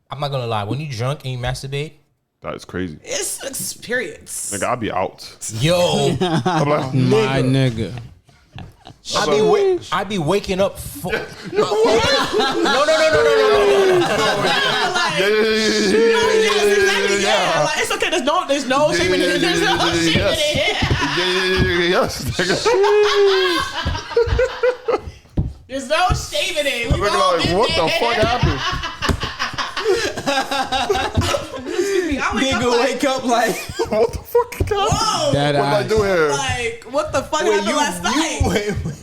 I'm not gonna lie. When you drunk and you masturbate, That is crazy. It's an experience. Nigga, I'll be out. yo, I'm like, My nigga. I be waking up. No. Like, Yeah. Like, it's okay. There's no shame in it. There's no shame in it. Yes, nigga. There's no shame in it. I'm like, what the fuck happened? Nigga wake up like, What the fuck happened? Whoa. That What am I doing here? Like, what the fuck happened last night?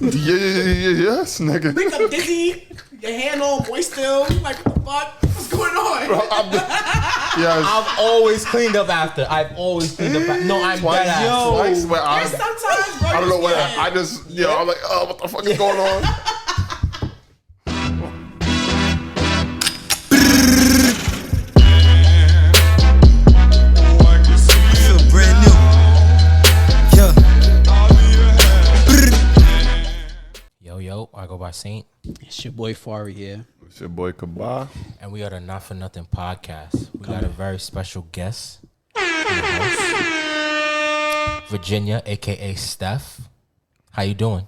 Yes, nigga. Wake up dizzy, your hand all moist still. Like, what the fuck? What's going on? Yes. I've always cleaned up after. No, I'm dead ass. I swear, There's sometimes, bro. I don't know what what. I just, I'm like, oh, what the fuck is going on? Yo, I go by Saint, it's your boy Fari here. It's your boy Kaba. and we are the Not For Nothing podcast. We got a very special guest in the house, Virginia, aka Steph. How you doing?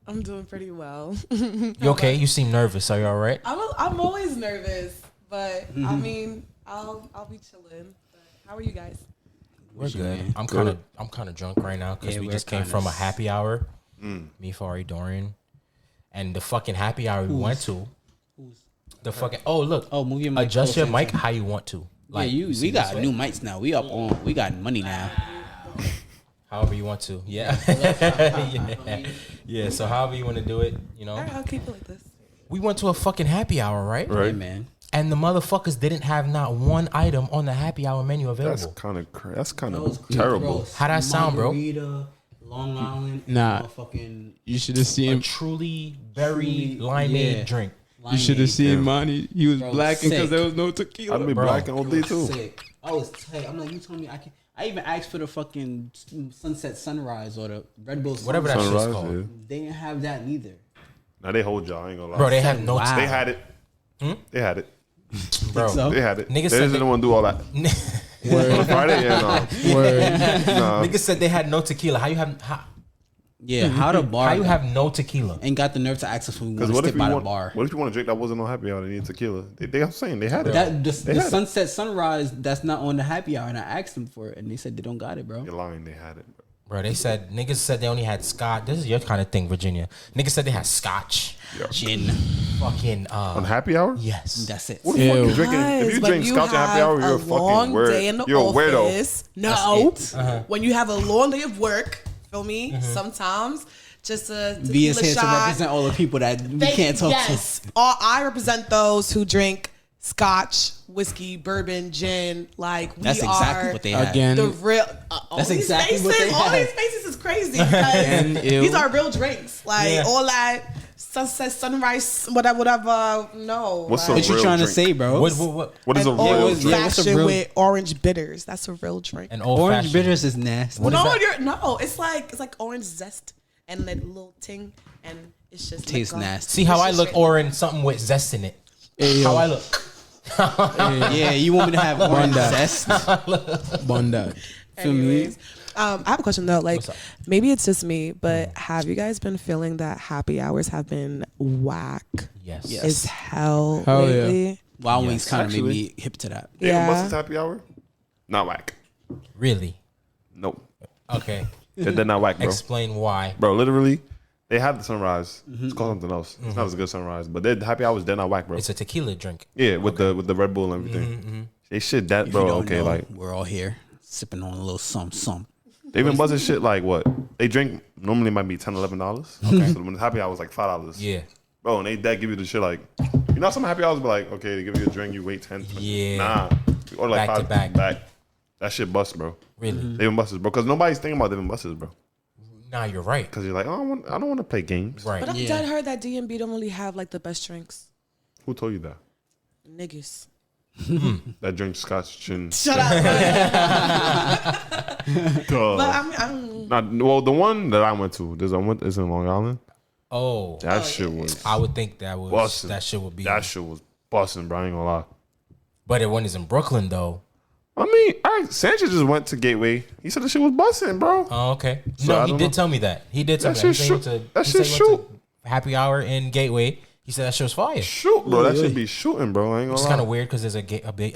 I'm doing pretty well. You okay? You seem nervous. Are you all right? I'm always nervous, but I mean, I'll be chilling. But how are you guys? We're good. I'm kind of drunk right now because we just came from a happy hour. Me, Fari, Dorian, and the fucking happy hour we went to. The fucking move your mic adjust your closer mic how you want to. Like, we see got this new way? mics now. We got money now. However you want to. Yeah. Yeah. So however you want to do it, All right, I'll keep it like this. We went to a fucking happy hour, right? Hey, man. And the motherfuckers didn't have not one item on the happy hour menu available. That's kind of terrible. How that sound, bro? Margarita, Long Island. Nah. Fucking You should have A seen. truly berry limeade yeah. drink. You should have seen Yeah. Monty. He was Bro, blacking because sick. there was no tequila. I'd be Bro. black and OD too. sick. I was tight. I'm like, you told me I can. I even asked for the fucking sunset sunrise or the Red Bull Whatever that sunrise. shit's Sunrise, called. yeah. They didn't have that neither. Now they hold y'all. I ain't gonna lie. Bro, they have no... Wow. They had it. They had it. Bro. so? They had it. Niggas They said didn't want to do all that. On Friday, yeah, no. Word. Niggas said they had no tequila. How you have... Yeah, how the bar? How you have no tequila? ain't got the nerve to ask us when we want Because to what if step you by the want? bar. What if you want a drink that wasn't on happy hour? They need tequila. I'm saying they had it. That the They had it. sunset sunrise that's not on the happy hour, and I asked them for it, and they said they don't got it, bro. You're lying. They had it. Bro, niggas said they only had scotch. This is your kind of thing, Virginia. Niggas said they had scotch. Gin. Fucking, On happy hour? yes. That's it. What the fuck Ew. you drinking? If you Guys, drink scotch at happy hour, you're a fucking weird. day in the You're a weirdo. office. No, That's when you have a long day of work, feel me? Sometimes just a V is tequila here to shot. represent all the people that we can't talk yes. I represent those who drink scotch, whiskey, bourbon, gin. Like we That's are exactly what they had. Again. the real. All That's these exactly what faces, they all had. these faces is crazy because ew. these are real drinks. Like Yeah. all that sunset, sunrise, whatever. No. What's like, a What you real trying to drink? say, bro? What is a an real old drink? what's a fashioned real- with orange bitters. That's a real drink. An old Orange fashioned. bitters is nasty. What is no, that? it's like orange zest and that little ting, and it's just Tastes liquor. nasty. See how It's I just look, straight or in something with zest in it. Hey, How yo, I look. Yeah, you want me to have orange that. zest? bun that. Feel me? Anyways, I have a question though. Like, What's up? maybe it's just me, but have you guys been feeling that happy hours have been whack Yes. Yes. as hell Hell yeah. lately? Wild Wings kind of made Actually. me hip to that. Dave and Yeah. Buster's happy hour? Not whack. Really? Nope. Okay. They're not whack, bro. Explain why. Bro, literally, they had the sunrise. It's called something else. It's not as good as sunrise, but the happy hours, they're not whack, bro. It's a tequila drink. Yeah, with the Red Bull and everything. They shit that, If bro. you don't Okay, know, like we're all here sipping on a little some. they been buzzing shit like what they drink normally might be $10, $11. Okay, so when the happy hour was like $5. Yeah. Bro, and they give you the shit like, you know, some happy hours be like, okay, they give you a drink, you wait 10. 20. Yeah. Nah, or like Back to 5 back. That shit bust, bro. Really? Dave and Buster's, bro, because nobody's thinking about Dave and Buster's, bro. Nah, you're right. Because you're like, oh, I don't want to play games. But Right. I've Yeah. heard that D&B don't really have like the best drinks. Who told you that? Niggas. That drink scotch gin. Shut up. Duh. But I'm Nah, well, the one that I went to, there's one is in Long Island. Oh. That shit was. I would think that was Bussin'. that shit would be That shit was Busting, bro. I ain't gonna lie. But it when it's in Brooklyn though. I mean, Sanchez just went to Gateway. He said the shit was busting, bro. Oh, okay. So, I No, he don't did know. tell me that. He did tell That me shit that. shoot. He That said shit he went shoot. to Happy hour in Gateway. He said that shit was fire. Shoot, bro. That should be shooting, bro. I ain't Which is gonna kind lie. of weird because there's a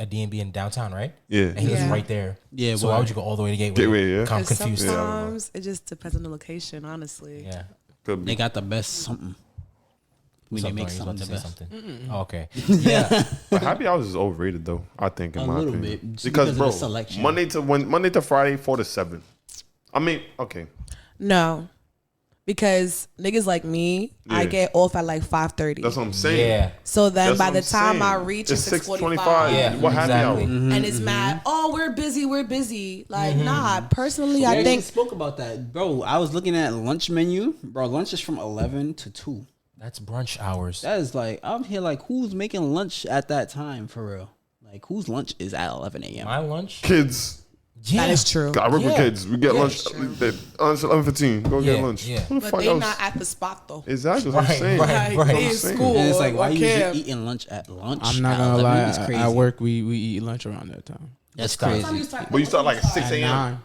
D&B in downtown, right? Yeah. And he lives Yeah. right there. Yeah, So why? why would you go all the way to Gateway? Gateway, yeah. I'm 'Cause confused. sometimes it just depends on the location, honestly. Yeah. Could They be. got the best something. When they make something the best. Oh, okay. Yeah. But happy hours is overrated, though. I think in A my little opinion. bit, just Because, because of bro, the selection. Monday to Friday, 4 to 7. I mean, okay. No, because niggas like me, I Yeah. get off at like 5:30. That's what I'm saying. Yeah. So then That's by what the I'm time I saying. reach, it's it's 6:25. 6:45. Yeah, What happy exactly. hour? And it's mad. Oh, we're busy. Like, nah. Personally, We I actually think spoke about that, bro. I was looking at lunch menu, bro. Lunch is from 11 to 2. That's brunch hours. That is like I'm here. Like, who's making lunch at that time for real? Like, whose lunch is at 11 a.m. My lunch? Kids. Yeah. that is true. I work with Yeah. kids. We get Yeah, lunch. it's Lunch 11:15. Go get Yeah, lunch. yeah. Who the But fuck they else? not at the spot though. Exactly what I'm Right, saying. right. Like, they in saying. school. And it's like, why or you just camp. eating lunch at lunch? I'm not at gonna 11? lie. It's crazy. At work, we eat lunch around that time. That's What time What time you crazy. start? But you start like at 6 At a.m. 9.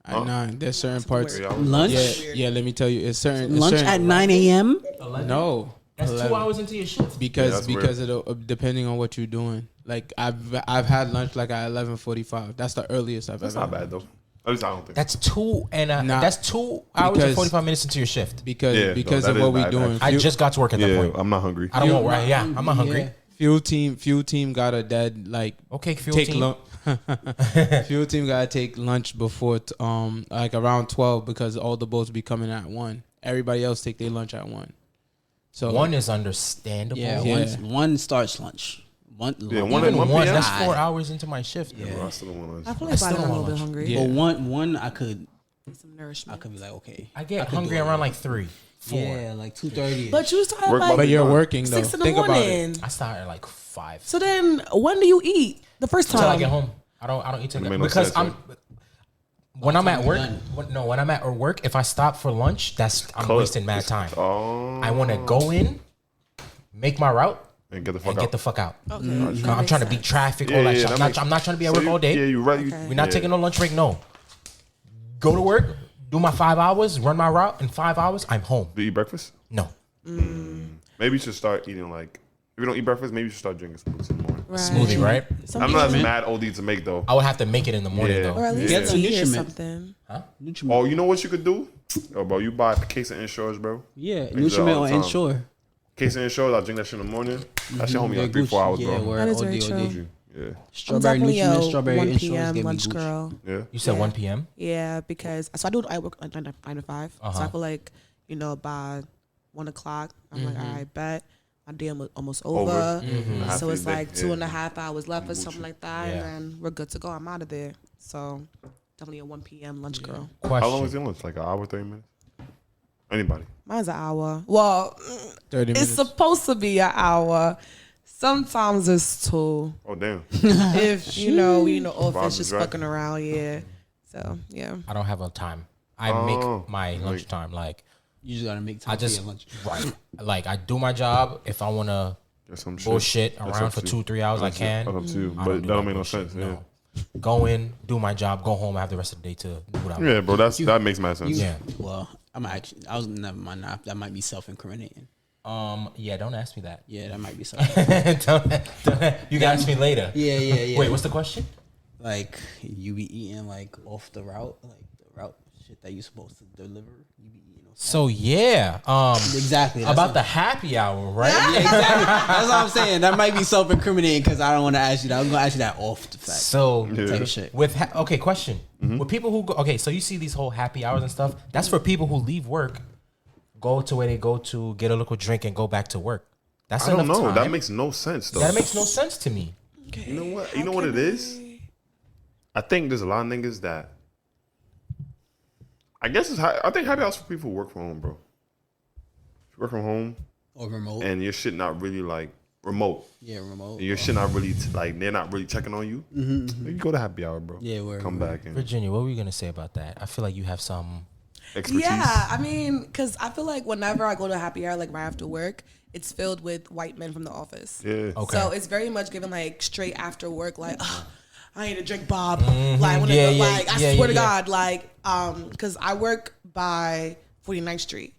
At 9. There's certain parts. Yeah, I was- Lunch, Yeah. Let me tell you, it's certain. It's lunch certain, at 9 a.m. No. That's 11. 2 hours into your shift. Because that's because of depending on what you're doing. Like I've had lunch like at 11:45. That's the earliest I've That's ever. not bad though. At least I don't think. That's 2 hours Because- and 45 minutes into your shift. Because Yeah, because no, of that what is we bad, doing. I Fuel- just got to work at that Yeah, point. I'm not hungry. I don't want. Yeah, I'm not hungry. fuel team got a dead like Okay, fuel take team. fuel team gotta take lunch before like around 12 because all the boats be coming at 1. Everybody else take their lunch at 1. So One is understandable. Yeah, Yeah. one starts lunch. One, Yeah, lunch. one Even at 1 one, p.m. that's 4 hours into my shift. Yeah, bro, I still don't want I lunch. feel like still by then don't I'm a want little bit lunch. hungry. Yeah. But one I could Some nourishment. be like, okay. I get could hungry do it. around like 3, 4. Yeah, like 2:30. But you start Work like but you're working though. 6 in the Think about it. morning. I start at like 5. So then, when do you eat? The first Until I get time. home. I don't eat till It made no because sense, I'm when I'm time at you're work. done. When I'm at work, if I stop for lunch, I'm Cool. wasting mad time. Oh. I want to go in, make my route, And get the fuck and out. get the fuck out. Okay. I'm trying to beat traffic, all that shit. I'm not trying to be at work all day. Yeah, you right. Okay. We're not taking no lunch break. No. Go to work, do my 5 hours, run my route. In 5 hours, I'm home. Do you eat breakfast? No. Maybe you should start eating like. If you don't eat breakfast, maybe you should start drinking smoothies in the morning. Right. Smoothie, right? Some I'm not people- mad OD to make though. I would have to make it in the morning Yeah. though. Or at least Yeah. yeah. Get some hear nutriment. something. Nutriment. Oh, you know what you could do? Oh, bro, you buy a case of insurance, bro. Yeah, Makes it nutriment all or the time. Ensure. Case of insurance, I'll drink that shit in the morning. That shit hold me Yeah, like 3-4 hours, Gucci. bro. Yeah, word. That is very OD. true. Yeah, I'm Strawberry definitely nutriment, a strawberry 1 insurance p.m. gave me lunch Gucci. girl. yeah. You said Yeah. 1 p.m. Yeah, because so I work 9 to 5. So Uh-huh. I feel like by 1 o'clock, I'm like, all right, bet my day almost over. Half So your it's day, like yeah. 2.5 hours left or something like that, Yeah. and then we're good to go. I'm out of there. So definitely a 1 p.m. lunch girl. Question. How long is your lunch? Like an hour, 30 minutes? Anybody? Mine's an hour. Well, 30 it's minutes. supposed to be an hour. Sometimes it's 2. Oh damn. If we in the Bob's office just right. fucking around, yeah. So yeah. I don't have a time. I Oh, make my lunchtime like You just gotta make time I just for your lunch. right. Like I do my job. If I wanna That's some shit. bullshit That's around up for to 2-3 hours, I That's can. Up to you, I but don't that do don't make no bullshit, sense. Yeah. no. Go in, do my job, go home. I have the rest of the day to do what I want. Yeah, bro. That makes mad sense. Yeah. Well, I was never mind. That might be self-incriminating. Yeah. Don't ask me that. Yeah, that might be self. don't, you can ask me later. yeah. Wait, what's the question? Like you be eating like off the route, like the route shit that you supposed to deliver. You be eating off. So yeah. Exactly. That's About what- the happy hour, right? Exactly. That's what I'm saying. That might be self-incriminating because I don't want to ask you that. I'm gonna ask you that off the fact. So Type of shit. with okay, question. With people who go so you see these whole happy hours and stuff. That's for people who leave work, go to where they go to, get a little drink, and go back to work. That's I don't enough know. time. That makes no sense though. That makes no sense to me. You know what? You know what it is? I think there's a lot of niggas that. I guess I think happy hours for people who work from home, bro. If you work from home Or remote. and your shit not really like remote, Yeah, remote. and your shit not really like they're not really checking on you. You go to happy hour, bro. Yeah, word, come word. back and Virginia, what were you gonna say about that? I feel like you have some. expertise. Yeah, I mean, because I feel like whenever I go to happy hour, like right after work, it's filled with white men from the office. Yeah. Okay. So it's very much given like straight after work, like, I need to drink Bob. Like, when I swear to God, like, because I work by 49th Street.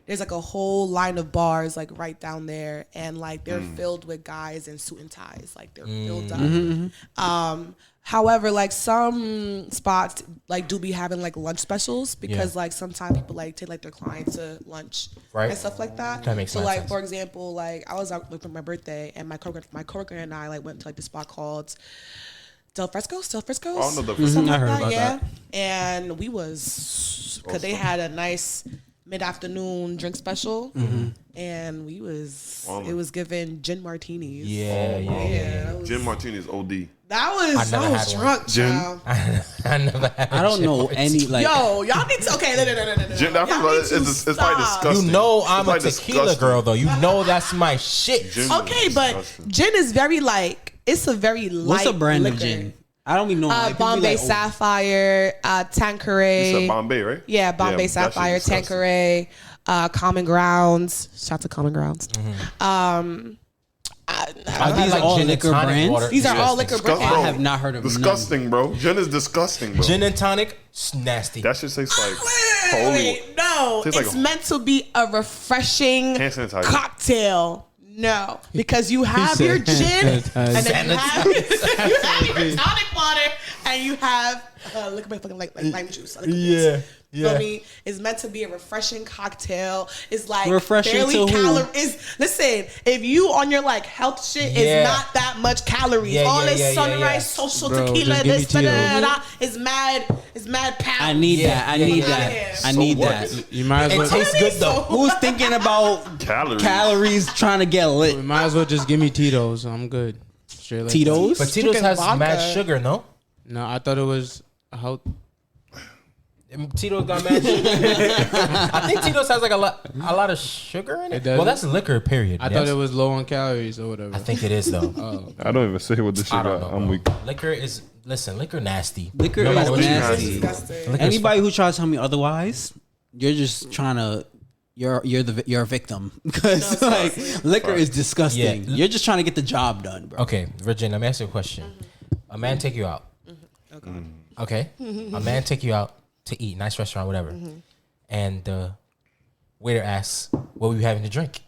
There's like a whole line of bars like right down there, and like they're filled with guys in suit and ties. Like they're filled up. However, like some spots like do be having like lunch specials because like sometimes people like take like their clients to lunch and stuff like that. That makes so like sense. for example, like I was out for my birthday and my coworker and I like went to like this spot called Del Fresco's. Oh, no, Del Fresco. Something I heard like about that, that. And we was because they had a nice mid-afternoon drink special, and we was it was given gin martinis. Yeah. Gin martini is OD. That was I was drunk, Gin? child. I never had I don't shit know with any like. Yo, y'all need to no. Gin, that Y'all need to it's like stop. disgusting. You know I'm a It's like tequila disgusting. girl though. You know that's my shit. Gin Okay, is but disgusting. gin is very like it's a very light. What's a brand liquor. of gin? I don't even know. Like, people be Bombay like, oh, Sapphire, Tanqueray. It's a Bombay, right? Yeah, Bombay that shit Sapphire, is disgusting. Tanqueray, Common Grounds. Shout out to Common Grounds. Are these all gin and liquor tonic brands? water. These are all Disgusting. liquor brands. I have not heard of none. Disgusting, bro. Gin is disgusting, bro. Gin and tonic, it's nasty. That shit tastes like Wait, no, Tastes like it's a- meant to be a refreshing Hand sanitizer. cocktail. No, because you have said your hand gin, and sanitizer. then you have your tonic water, and you have liquor fucking like lime juice. Yeah. You know what I mean? It's meant to be a refreshing cocktail. It's like Refreshing barely to who? calories. Listen, if you on your like health shit, Yeah. it's not that much calories. Yeah, All yeah, this yeah, sunrise, yeah. social Bro, tequila, just give me this, da, da, Tito's. da, da, is mad pounds. I need Yeah, that. I yeah, need yeah, that. yeah. I So need what? that. You might as It well. tastes good though. Who's thinking about calories. trying to get You lit? might as well just give me Tito's. I'm good. Straight like Tito's? But Tito's Freaking has vodka. mad sugar, no? that. No, I thought it was how. Tito's got mad sugar. I think Tito's has like a lot of sugar in it. It does? Well, that's liquor, period. I thought it was low on calories or whatever. I think it is though. I don't even say what this shit I don't got. know. I'm bro. weak. Liquor is liquor nasty. Liquor No is matter what you nasty. do. Disgusting. Liquor's Anybody who tries to tell me otherwise, you're just trying to. You're a victim because like liquor is disgusting. Yeah. You're just trying to get the job done, bro. Okay, Virgin, let me ask you a question. A man take you out. Okay. A man take you out to eat, nice restaurant, whatever. And the waiter asks, what were you having to drink?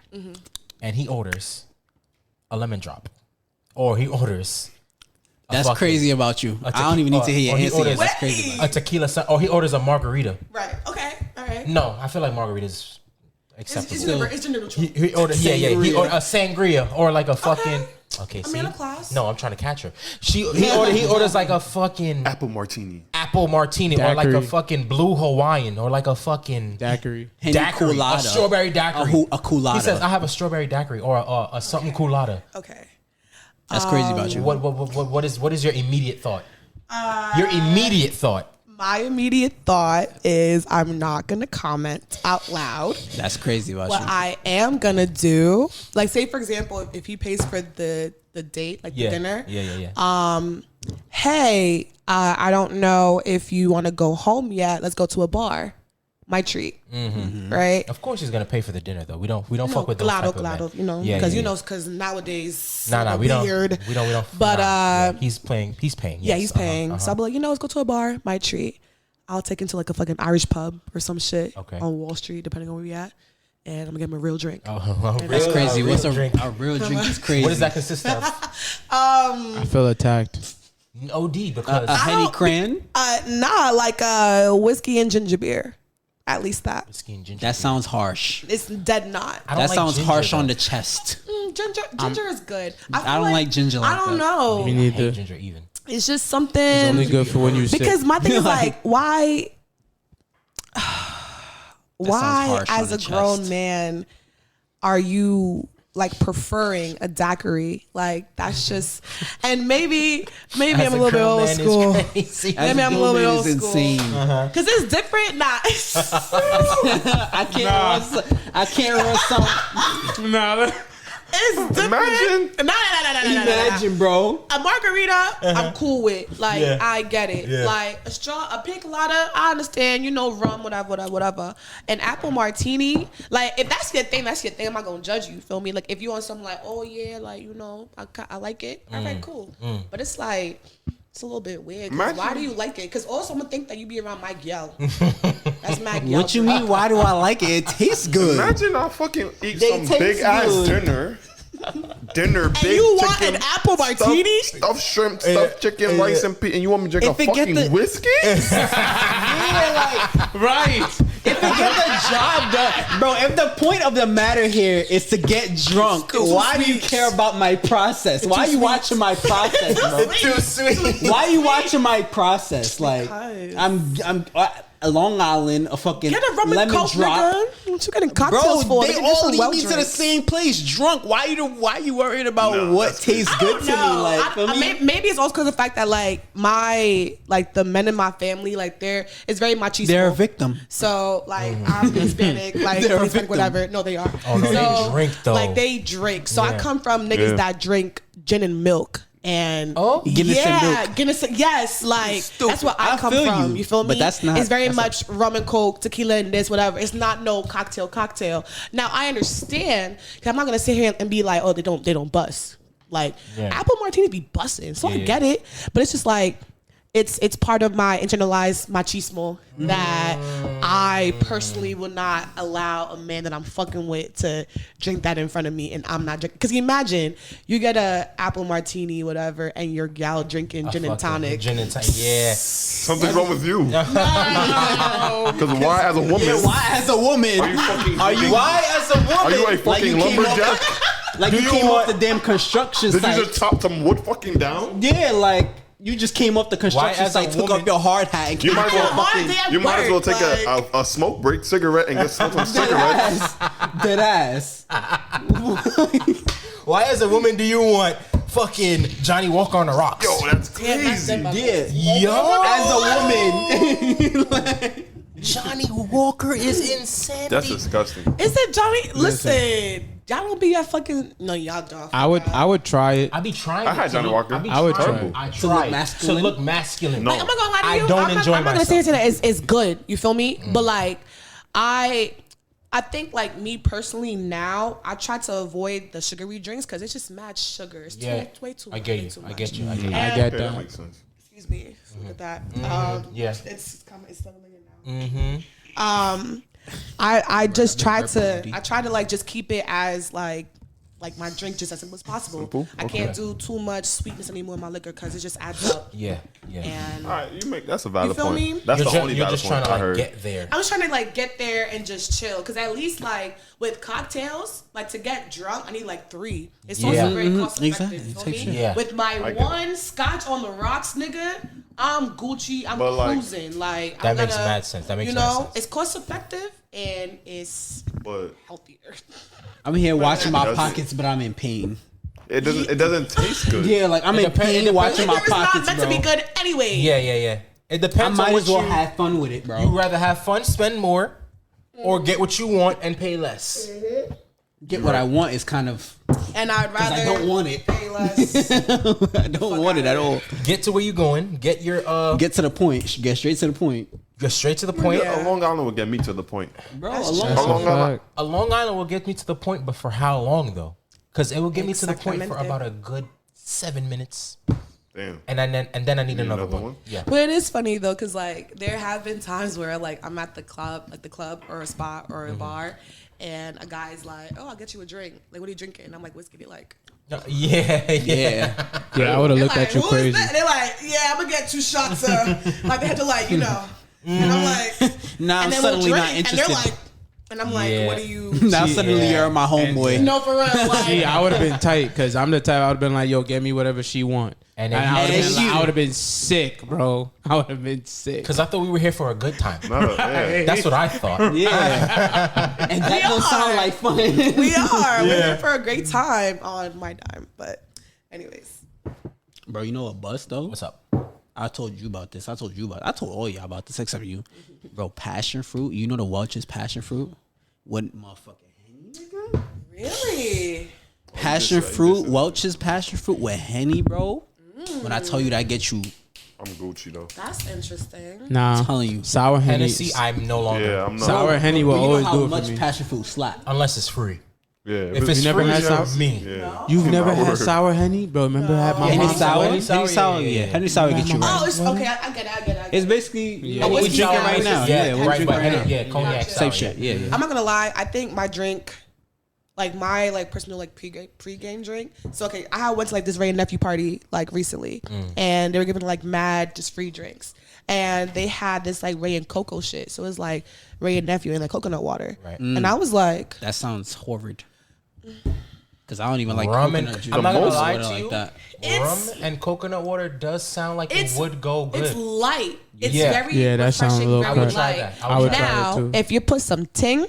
And he orders a lemon drop. Or he orders a That's fucking- crazy about you. a I don't even need to hear or your he answer. orders- That's crazy. a tequila, or he orders a margarita. Right. Okay. All right. No, I feel like margarita's acceptable. It's gender neutral. He ordered, he ordered a sangria or like a fucking. Okay, see. middle class. No, I'm trying to catch her. He orders like a fucking Apple martini. apple martini or like a Daiquiri. fucking blue Hawaiian or like a fucking Daiquiri. Henny daiquiri, colada. a strawberry daiquiri. A colada. He says I have a strawberry daiquiri or a something colada. Okay. That's crazy about you. What is your immediate thought? Your immediate thought. My immediate thought is I'm not gonna comment out loud. That's crazy about What you. I am gonna do, like, say for example, if he pays for the date, like Yeah. the dinner. Yeah. Hey, I don't know if you want to go home yet. Let's go to a bar. My treat, right? Of course, he's gonna pay for the dinner though. We don't fuck with those Glado, type of men. you know, Yeah, because yeah, you know, yeah. because nowadays, Nah, we don't. weird. We don't. But yeah, he's paying. yeah, Yes, he's paying. So I'll be like, let's go to a bar. My treat. I'll take him to like a fucking Irish pub or some shit Okay. on Wall Street, depending on where we at, and I'm gonna get him a real drink. That's crazy. What's a real drink? Is crazy. What does that consist of? I feel attacked. OD because A Henny Cran? Nah, like whiskey and ginger beer. At least that. whiskey and ginger. That sounds harsh. It's dead not. I don't That like sounds ginger, harsh though. on the chest. Ginger is good. I feel don't like ginger like I don't that. know. Me I neither. hate ginger even. It's just something. It's only good for when you sick. Because my thing is like, why? Why, harsh on as the a grown chest. man, are you like preferring a daiquiri? Like that's just, and maybe I'm a little bit old school. Crazy. As Maybe a I'm a little bit grown man old is school. insane. Cause it's different. Nah, I can't run some. Nah, it's different. Imagine. Nah. imagine, bro. A margarita, I'm cool with. Like, Yeah. I get it. Yeah. Like, a pina colada, I understand. Rum, whatever. An apple martini, like, if that's your thing, that's your thing. I'm not gonna judge you. Feel me? Like, if you want something like, oh yeah, like, I like it. All right, cool. But it's like, it's a little bit weird. Why do you like it? Because also I'm gonna think that you be around Mike Yell. That's Mike Yell. What you mean? Why do I like it? It tastes good. Imagine I fucking eat They some taste big ass good. dinner, And big you chicken, want an apple martini? stuffed shrimp, stuffed chicken, rice and peas, and you want me to drink If a it get fucking the- whiskey? Yeah, like right. If it get the job done, bro. If the point of the matter here is to get drunk, why do you care about my process? Why are you watching my process, bro? Too sweet. Why are you watching my process? Like, Because- I'm a Long Island, a fucking Get a rum and lemon coke, drop. nigga. What you getting cocktails Bro, for? they Nigga, all some lead well me to the drinks. same place, drunk. Why you worried about No, what that's tastes I good don't to me? know. Like, for me? Maybe it's also because of the fact that like the men in my family, like it's very machismo. They're a victim. So like I'm Hispanic, like They're a Hispanic, victim. whatever. No, they are. Oh, no, they drink, though. Like they drink. So I Yeah. come from niggas Yeah. that drink gin and milk. And Guinness and milk. Guinness, yes, like Stupid. that's what I come feel from. you. You feel me? But that's not. It's very that's much rum and coke, tequila and this, whatever. It's not no cocktail. Now I understand because I'm not gonna sit here and be like, oh, they don't bust. Like apple martinis be busting, so I get it. But it's just like it's part of my internalized machismo that I personally will not allow a man that I'm fucking with to drink that in front of me, and I'm not drinking. Because you imagine you get a apple martini, whatever, and your gal drinking gin and tonic. Gin and tonic, yeah. Something's wrong with you. Because No. why, as a woman, why as a woman? are you fucking? Why as a woman? Are you a Like fucking you came off lumberjack? Like you came off the damn construction Did site. you just chop some wood fucking down? Yeah, like you just came off the construction as a site, took woman- off your hard hat, and You came might as off well. hard day at You might as well work, take like- a smoke break, cigarette, and get some dead cigarettes. ass. Dead ass. Why, as a woman, do you want fucking Johnny Walker on the rocks? Yo, that's Damn, that's crazy. in my Yeah. Yo, As a woman. Johnny Walker is insanity. That's disgusting. Is it Johnny? Listen, y'all don't be at fucking. No, y'all don't. I would try it. I be trying. I had to Johnny look- Walker. be I would trying- try. I To try look masculine? To look masculine. No. Like, I'm not gonna lie to I you. don't I'm enjoy not gonna say myself. anything that it's good. You feel me? But like, I think like me personally now, I try to avoid the sugary drinks because it's just mad sugar. It's Yeah, way too. I get you. too I much. get you. I get you. I And- get Yeah, that that. makes sense. Excuse me. Look at that. Yeah. It's coming. It's settling in now. I just try to. I try to like just keep it as like my drink just as simple as possible. Simple? I Okay. can't do too much sweetness anymore in my liquor because it just adds up. Yeah. And All right, that's a valid feel point. me? That's You're the just, only you're valid just trying point to I like heard. get there. I was trying to like get there and just chill because at least like with cocktails, like to get drunk, I need like 3. It's Yeah. also very cost Exactly. effective. Type You feel shit. me? Yeah. With my get one scotch on the rocks, nigga, I'm Gucci. I'm But, like, cruising. Like That I'm makes gonna, mad sense. That makes you mad know, sense. it's cost effective and it's But healthier. I'm here watching my does it? pockets, but I'm in pain. it doesn't taste good. Yeah, like I'm in depends- it pain depends- watching my Liquor is not pockets, meant bro. to be good anyway. Yeah. It I depends on might what as well you. have fun with it, bro. You rather have fun, spend more, or get what you want and pay less. Get what I want is kind of. And I'd rather I don't want it. pay less. I don't want it at all. Get to where you going. Get your Get to the point. Get straight to the point, Go straight to the point. Yeah. A Long Island would get me to the point. bro. That's Along, true. That's Long a Island. fact. A Long Island will get me to the point, but for how long though? Because it will get me to the point for Exactamente. about a good 7 minutes, Damn. and then I need another another one. one? Yeah. But it is funny though, cause like there have been times where like I'm at the club or a spot or a bar, and a guy's like, "Oh, I'll get you a drink. Like, what are you drinking?" And I'm like, "Whiskey." They're like, Yeah. yeah. Yeah, I would have they're looked like, at you "Who is crazy. that?" They're like, "Yeah, I'm gonna get 2 shots." Like they had to like, you know, and I'm like, Now I'm and then suddenly we'll not drink, interested. And they're like, and I'm like, Yeah. "What are you?" Now suddenly you're my homeboy. No, for real. Like, See, I would have been tight because I'm the type. I would have been like, "Yo, get me whatever she want," And and then I would and have been, you- I would have been sick, bro. I would have been sick. Because I thought we were here for a good time. Yeah. That's what I thought. Yeah, and that don't sound like fun. we are. We're here for a great time on my dime. But, anyways, Bro, you know what bust though? What's up? I told you about this. I told all y'all about this except for you. Bro, passion fruit. You know the Welch's passion fruit? What motherfucking Henny, nigga? really, Passion passion This, fruit, this. Welch's passion fruit with Henny, bro. When I tell you that get you, I'm Gucci though. That's interesting. Nah, I'm telling you. sour Henny. Hennessy, I'm no longer. Yeah, I'm not. Sour Henny will Bro, you always know how do it much for me. passion fruit slap. Unless it's free. Yeah, If it's You never free, had yeah, sour- me. yeah. You've never had word. sour Henny, bro? Remember I had my Henny mom. sour, Henny sour, Henny sour, yeah, yeah. yeah. Henny sour get you Oh, right. it's okay. I get it. It's basically Yeah, what we it's drinking sour, right it's now. Yeah, what we right, drinking but right now. Henny, yeah, cognac Gotcha. sour, Same shit. yeah. Yeah. I'm not gonna lie. I think my drink, like my like personal like pre-game drink. So okay, I went to like this Ray and Nephew party like recently, and they were giving like mad just free drinks, and they had this like Ray and cocoa shit. So it was like Ray and Nephew and like coconut water, Right. and I was like, That sounds horrid. Cause I don't even like Rum and coconut juice. I'm not gonna or lie water to like you. that. Rum It's- and coconut water does sound like it It's- would go good. it's light. It's Yeah. very Yeah, that sounds a refreshing, little very I would try light. that. I would try Now, it too. if you put some ting,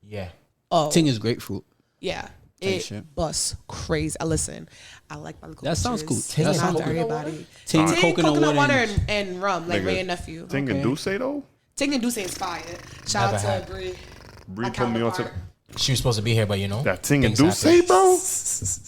Yeah. oh Ting is grapefruit. yeah, Type it shit. busts crazy. Listen, I like my That sounds cool. It's That not sounds for cool. everybody. Ting, Ting, coconut water, and and rum, like Nigga, Ray and Nephew. Ting and Duce though. Ting and Duce inspired. Shout Never out had. to Bree. Bree My put me onto counterpart. She was supposed to be here, but you know. that Ting and things Duce, happen. bro.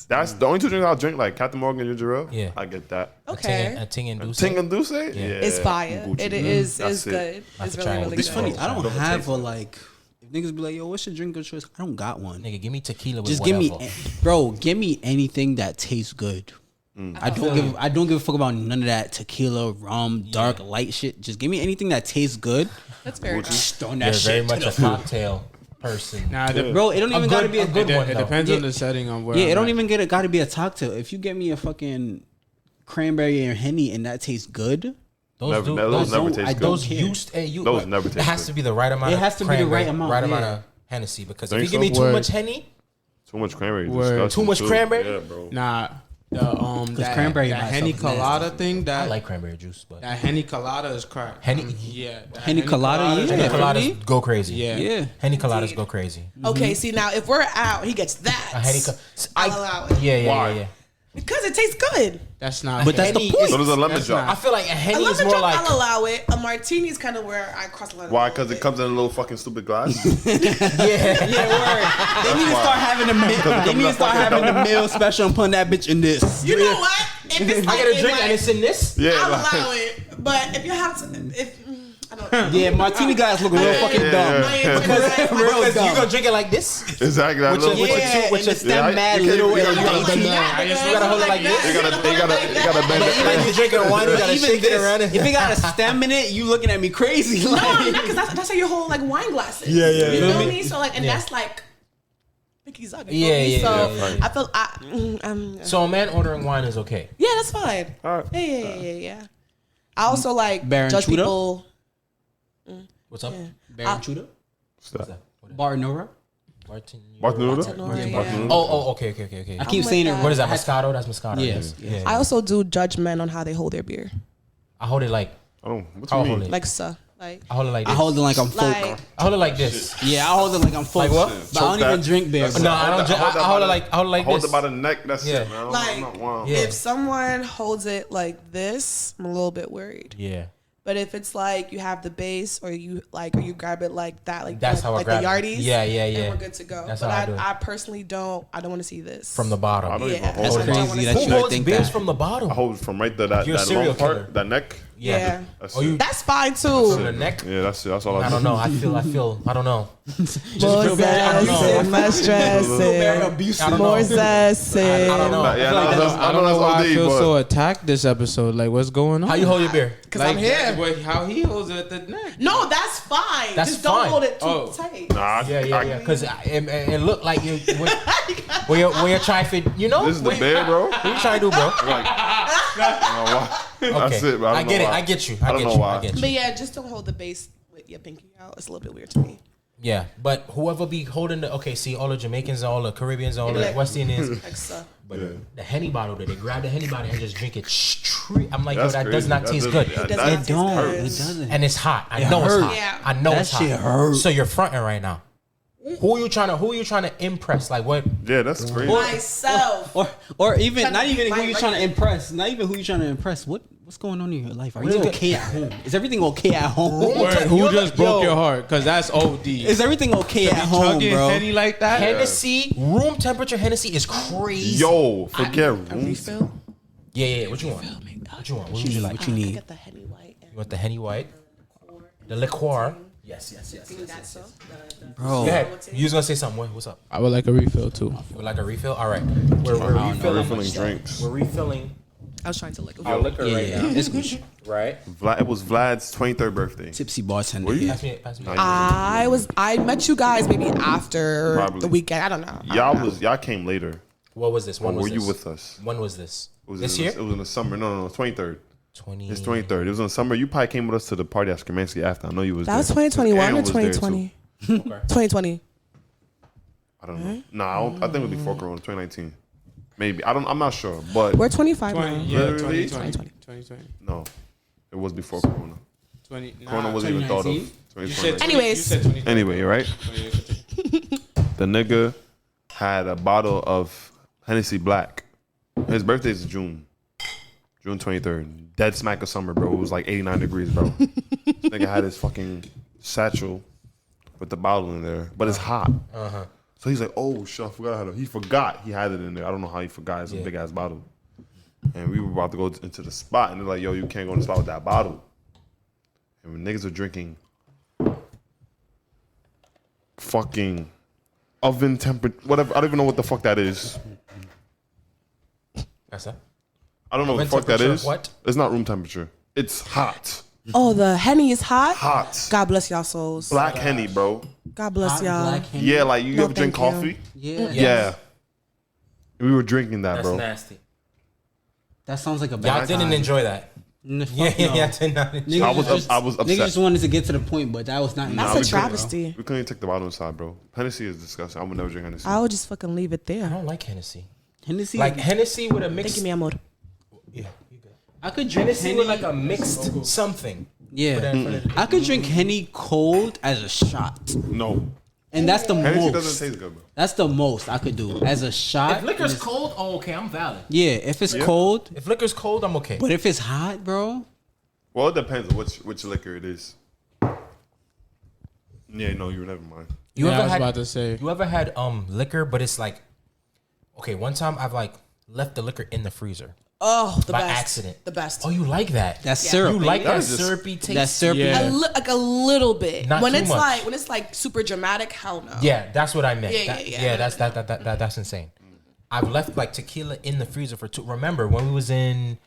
That's the only two drinks I'll drink, like Captain Morgan and ginger ale. Yeah. I get that. Okay. A ting and Duce. Ting and Duce, yeah, It's fire. Gucci. It is That's is it. good. I have It's to try really, it. really It's good. funny. I don't Double have taste a it. like. If niggas be like, yo, what's your drink of choice? I don't got one. Nigga, give me tequila with Just whatever. give me, bro. Give me anything that tastes good. I don't give a fuck about none of that tequila, rum, dark, light shit. Just give me anything that tastes good. That's very good. Just throwing You're that very shit to much the a floor. cocktail person. Nah, Bro, it don't even gotta be a good it, one. it though. depends Yeah. on the setting on where. Yeah, it I'm don't at. even gotta be a cocktail. If you get me a fucking cranberry and Henny and that tastes good, Those Those never don't- taste I good. don't those care. used Those never It taste has good. to be the right amount. It of has to be the cranberry, right amount, Right yeah. amount of Hennessy. Because if Think you give me so? too Word. much Henny, Too much cranberry. Word. Disgusting Too much too. cranberry? Yeah, bro. Nah, that cranberry that by Henny itself is Colada nasty. thing. I That like cranberry juice, but that Henny Colada is crack. Henny- yeah, that Henny Colada, is yeah. Henny crack. coladas go crazy. Yeah. yeah. Henny coladas go crazy. Okay, see now if we're out, he gets that. A Henny I'll allow it. Yeah, Why? yeah. Because it tastes good. That's not. But that's the Henny point. is- So there's a lemon That's drop. I feel like a A Henny is lemon more drop, like I'll allow it. A martini is kind of where I cross the line. Why? Because it comes in a little fucking stupid glass. Yeah, word. They need to start having they need to start having the meal special and putting that bitch in this. You know what? If it's I like, get a in drink like, and it's in this. Yeah, I'll like, allow it. But if you have to, I don't. Yeah, martini glass looking real fucking dumb. I ain't Because Real you dumb. gonna drink it like this. exactly. That With little, your- Yeah, with and the stem mad you can't- little you and gotta- dainty. You gotta hold it like this. you gotta bend But even it. if you drinking wine, you gotta Even shake it this, around. if it got a stem in it, you looking at me crazy. No, Like, because that's how you hold like wine glasses. Yeah, yeah, You yeah. know me? So like, and Yeah. that's like. Mickey's up. Yeah, yeah, So yeah, I feel So a man ordering wine is okay. yeah, that's fine. All right. Yeah. I also like Baron judge Chuda? people. What's up? Baron Chuda, Stop. Barnora. Martin. Bartenura, yeah. Oh, okay. I keep with saying it. that. What is that? Moscato? That's Moscato. Yes, Yeah. I also do judge men on how they hold their beer, I hold it like. I don't. What How you hold mean? it? like so, like I hold it like I this. hold it like I'm folk. like I hold it like this. Yeah, I hold it like I'm folk. Like what? But I don't Choke even that. drink beer. That's bro. No, I don't. I hold it like Hold this. it by the neck. That's Yeah. it, man. Like, I'm not wild. Yeah. if someone holds it like this, I'm a little bit worried. Yeah. But if it's like you have the base or you grab it like that, like That's how I like grab the it. yardies, Yeah. and we're good to go. That's but how I do it. I personally don't want to see this From the I bottom. don't even Yeah. hold That's it. I crazy wanna that see you Who would holds think beers that. from the bottom? I hold it from right there, that You're a long serial part, killer. that neck. Yeah. That's Oh, it. you. That's fine From too. the neck. Yeah, that's it. That's all I I don't know. I feel. I don't know. More feel bad. I don't know. zesty, more stressy. I don't More know. zesty. I don't know. Yeah, I don't know why I feel but so attacked this episode. Like, what's going on? How you hold your beer? Because like, I'm here. How he holds it at the neck. No, that's fine. That's Just don't fine. hold it too Oh. tight. Nah, Yeah. Because it looked like you. When you're trying to, you know. This is the what bed, bro. you trying to do, bro? Like, that's it, bro. I get it. I get you. I don't know why. I get you. But yeah, just don't hold the base with your pinky out. It's a little bit weird to me. Yeah, but whoever be holding the see all the Jamaicans, all the Caribbeans, all the Like- West Indians, Like so. but the Henny bottle that they grab the Henny bottle and just drink it straight. I'm like, yo, That's that does crazy. not That taste does- good, yeah, It does that- not It taste don't. good. It doesn't. and it's hot. I It know it's hurt. hot. Yeah. I know That it's hot. shit hurt. So you're fronting right now. Who are you trying to impress? Like what? Yeah, that's crazy. Myself. Or even Trying not to even keep who my you trying to record. impress. Not even who you trying to impress. What's going on in your life? Are What you is it? okay at home? Is everything okay at home? Word, who just broke your heart? Because that's OD. Is everything okay at home, Chugging bro? Henny like that? Hennessy, room temperature Hennessy is crazy. Yo, forget A room. refill? Yeah. What you want? What you want? What would you like? What you need? Get the Henny White. You want the Henny White, the liqueur. Yes. Bro. Go ahead. You was gonna say something. What's up? I would like a refill too. You would like a refill? All right. We're Refilling drinks. We're refilling I was trying to like. our liquor right Yeah, now. it's good. Right. It was Vlad's 23rd birthday. Tipsy bartender. Were you? here. Pass me. I met you guys maybe after Probably. the weekend. I don't know. Y'all came later. What was this? Or When was were this? you with us? When was this? It was This in year? It was in the summer. No, 23rd. 20. It's 23rd. It was in the summer. You probably came with us to the party at Skamansky after. I know you was That was there. 2021 Aaron or was there, too. 2020? Okay. 2020. I don't know. Nah, I think it was before Corona, 2019. Maybe. I'm not sure. But We're 25 20, now. yeah, Literally? 2020. 2020. no, it was before Corona. 20. Corona wasn't even thought of. 2019? You said 2020. Anyways. You said 2020. Anyway, right? 2020. The nigga had a bottle of Hennessy Black. His birthday is June 23rd. Dead smack of summer, bro. It was like 89 degrees, bro. Nigga had his fucking satchel with the bottle in there, but it's hot. So he's like, "Oh shit, I forgot how to." He forgot he had it in there. I don't know how he forgot. It's a big ass bottle. And we were about to go into the spot, and they're like, "Yo, you can't go in the spot with that bottle." And when niggas are drinking fucking oven temperature, whatever. I don't even know what the fuck that is. That's that. I don't know what Oven the fuck that temperature, is. what? It's not room temperature. It's hot. Oh, the Henny is hot. Hot. God bless y'all souls. Black Henny, bro. God bless Hot y'all. black Henny. Yeah, like you No, ever drink thank you. coffee? Yeah. Yeah. We were drinking that, That's bro. nasty. That sounds like a Y'all bad didn't time. enjoy that. Fuck Yeah, no. I did not enjoy. Niggas I was upset. Niggas just wanted to get to the point, but that was not. That's we a couldn't, travesty. We couldn't even take the bottle inside, bro. Hennessy is disgusting. I would never drink Hennessy. I would just fucking leave it I there. don't like Hennessy. Hennessy. Like Hennessy with a mixed. Thank you, mi amor. Yeah, you good. I could drink Hennessy Henny with like a mixed something. Yeah, I could drink Henny cold as a shot, No. and that's the Hennessy most. doesn't taste good, bro. That's the most I could do as a shot. If liquor's cold, oh okay, I'm valid. Yeah, if it's cold, If liquor's cold, I'm okay. but if it's hot, bro. Well, it depends on which liquor it is. Yeah, no, you never mind. You Yeah, I ever was had about to say. You ever had liquor, but it's like, okay, one time I've like left the liquor in the freezer Oh, the by best. accident. The best. Oh, you like that? That's Yeah. syrup. You like that That is just- syrupy taste? That's syrup. Yeah. Like a little bit. Not when too it's much. like super dramatic, hell no. Yeah, that's what I meant. Yeah, That- yeah. That's insane. I've left like tequila in the freezer for 2. Remember when we was in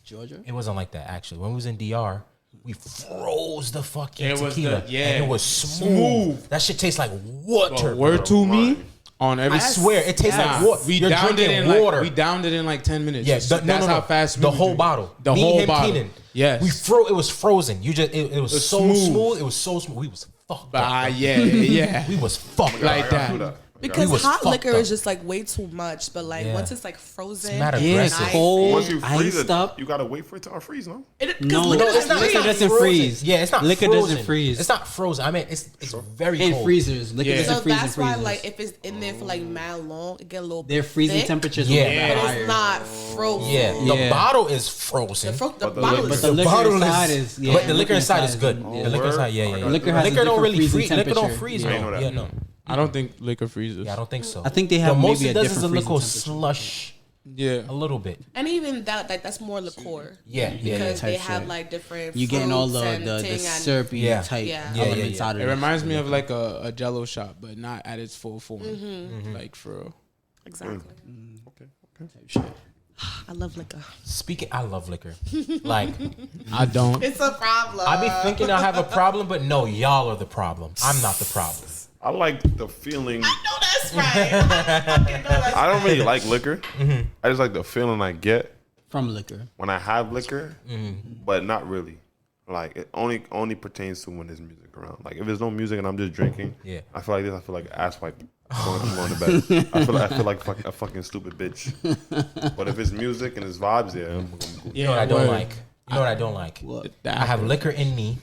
Georgia. It wasn't like that actually. When we was in DR, we froze the fucking It was tequila, the- yeah. and it was smooth. That shit tastes like water. Word to me on every. I swear, it tastes like water. We You're downed it drinking in water. like we downed it in like 10 minutes. Yeah, Just- no, that's no. how fast we the was whole drinking. bottle. The Me whole and him, bottle. Keenan, Yes. it was frozen. It was so smooth. It was so smooth. We was fucked up. Yeah. We was fucked Like up. that. Because We was hot fucked liquor up. is just like way too much. But like Yeah. once it's like frozen, mad Yeah, it's aggressive. cold, Once you freeze iced it, up. you gotta wait for it to unfreeze, no? No, liquor it's doesn't not. freeze. Liquor doesn't Frozen. freeze. Yeah, it's not. Liquor frozen. doesn't freeze. It's not frozen. I mean, it's very In cold. freezers. Liquor Yeah. doesn't So freeze in that's why freezers. like if it's in there for like mad long, it get a little. Their freezing thick, temperatures. Yeah. will be but higher. it's not frozen. Yeah, the Yeah. bottle is frozen. The But the bottle liquor- is But the liquor bottle inside is. Yeah, but the liquor inside is good. Oh, The liquor word? inside, yeah. Liquor has a liquor don't different really freezing freeze. Liquor don't temperature. freeze. Yeah. I though. know that. Yeah, no. I don't think liquor freezes. Yeah, I don't think so. I think they have the most maybe it a does is a different little freezing temperature. slush, Yeah. a little bit. and even that's more liqueur. Yeah, yeah, Because type they have shit. like different. You getting all fruits the and the ting and- syrupy Yeah. type Yeah. Yeah, elements yeah. out of It it. reminds me of like a Jello shot, but not at its full form. Like for real. Exactly. Type shit. I love liquor. Speaking, I love liquor. Like, I don't. It's a problem. I be thinking I have a problem, but no, y'all are the problem. I'm not the problem. I like the feeling. I know that's right. I fucking know that's I don't really like liquor. I just like the feeling I get From liquor. when I have liquor, but not really. Like it only pertains to when there's music around. Like if there's no music and I'm just drinking, Yeah. I feel like this. I feel like an asswipe. I'm going to bed. I feel like a fucking stupid bitch. But if it's music and it's vibes, yeah, I'm cool. You know what I don't word. like? You know what I don't like? What? I have liquor in me,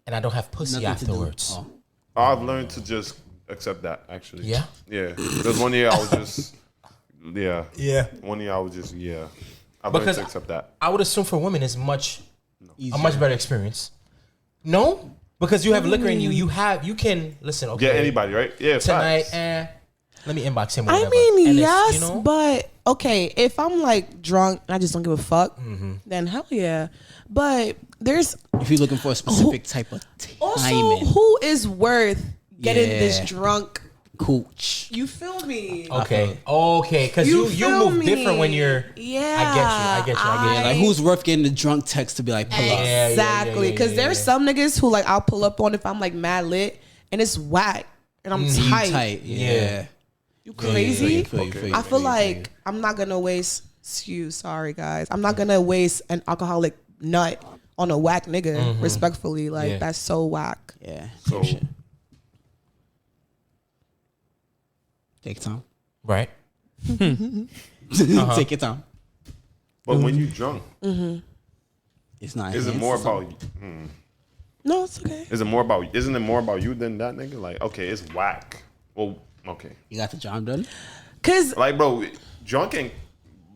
and I don't have pussy Nothing to do. afterwards. Oh. I've learned to just accept that. Actually, Yeah? yeah. There's one year I was just, yeah. Yeah. 1 year I was just, yeah. I've learned Because to accept that. I would assume for women it's a much better experience. No? Because you have liquor in you. You can, listen, okay. Get anybody, right? Yeah, Tonight, facts. let me inbox him or I whatever. mean, And it's, yes, you know? but okay, if I'm like drunk and I just don't give a fuck, Mm-hmm. then hell yeah. But there's If you're looking for a specific type of also timing, who is worth getting Yeah. this drunk. cooch. You feel me? Okay, because You you feel move me? different when you're. Yeah, I get you. Yeah, like who's worth getting the drunk text to be like, pull up? Yeah, Exactly, because there's some niggas who like I'll pull up on if I'm like mad lit and it's whack and I'm You tight. tight, yeah. You crazy? Feel you. I feel like I'm not gonna waste. Sorry guys, I'm not gonna waste an alcoholic nut on a whack nigga. Respectfully, like Yeah. that's so whack. Yeah. So, Take your time. Right. Take your time. but when you drunk, It's not. is it more about? No, it's okay. Isn't it more about you than that nigga? Like, okay, it's whack. Well, okay. You got the job done. Cause Like, bro, drunk and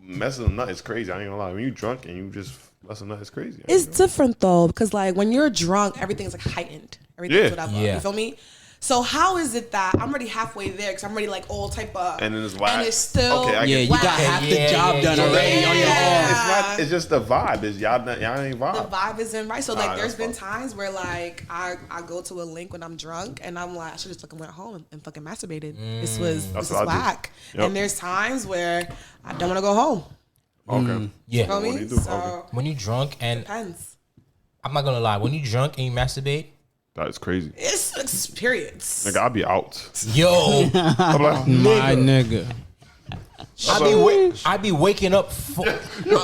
messing a nut is crazy. I ain't gonna lie. When you drunk and you just mess a nut, it's crazy. it's different though, because like when you're drunk, everything's like heightened. Everything's Yeah. whatever. Yeah. You feel me? So how is it that I'm already halfway there? Because I'm already like all type of, And then it's whack. and it's still Okay, I Yeah, get you whack. got half the Yeah, job yeah, done yeah, already on your yeah. own. It's not. It's just the vibe. It's y'all ain't The vibe. vibe isn't right. So like, Nah, there's that's been fucked. times where like I go to a link when I'm drunk and I'm like, I should just fucking went home and fucking masturbated. This was That's this is what I do. whack. Yep. And there's times where I don't want to go home. Okay. Yeah. You know what I What do mean? you do? So Okay. When you drunk and depends. I'm not gonna lie, when you drunk and you masturbate, That is crazy. It's experience. Nigga, I'll be out. yo, I'm like, My nigga. I be waking up. No.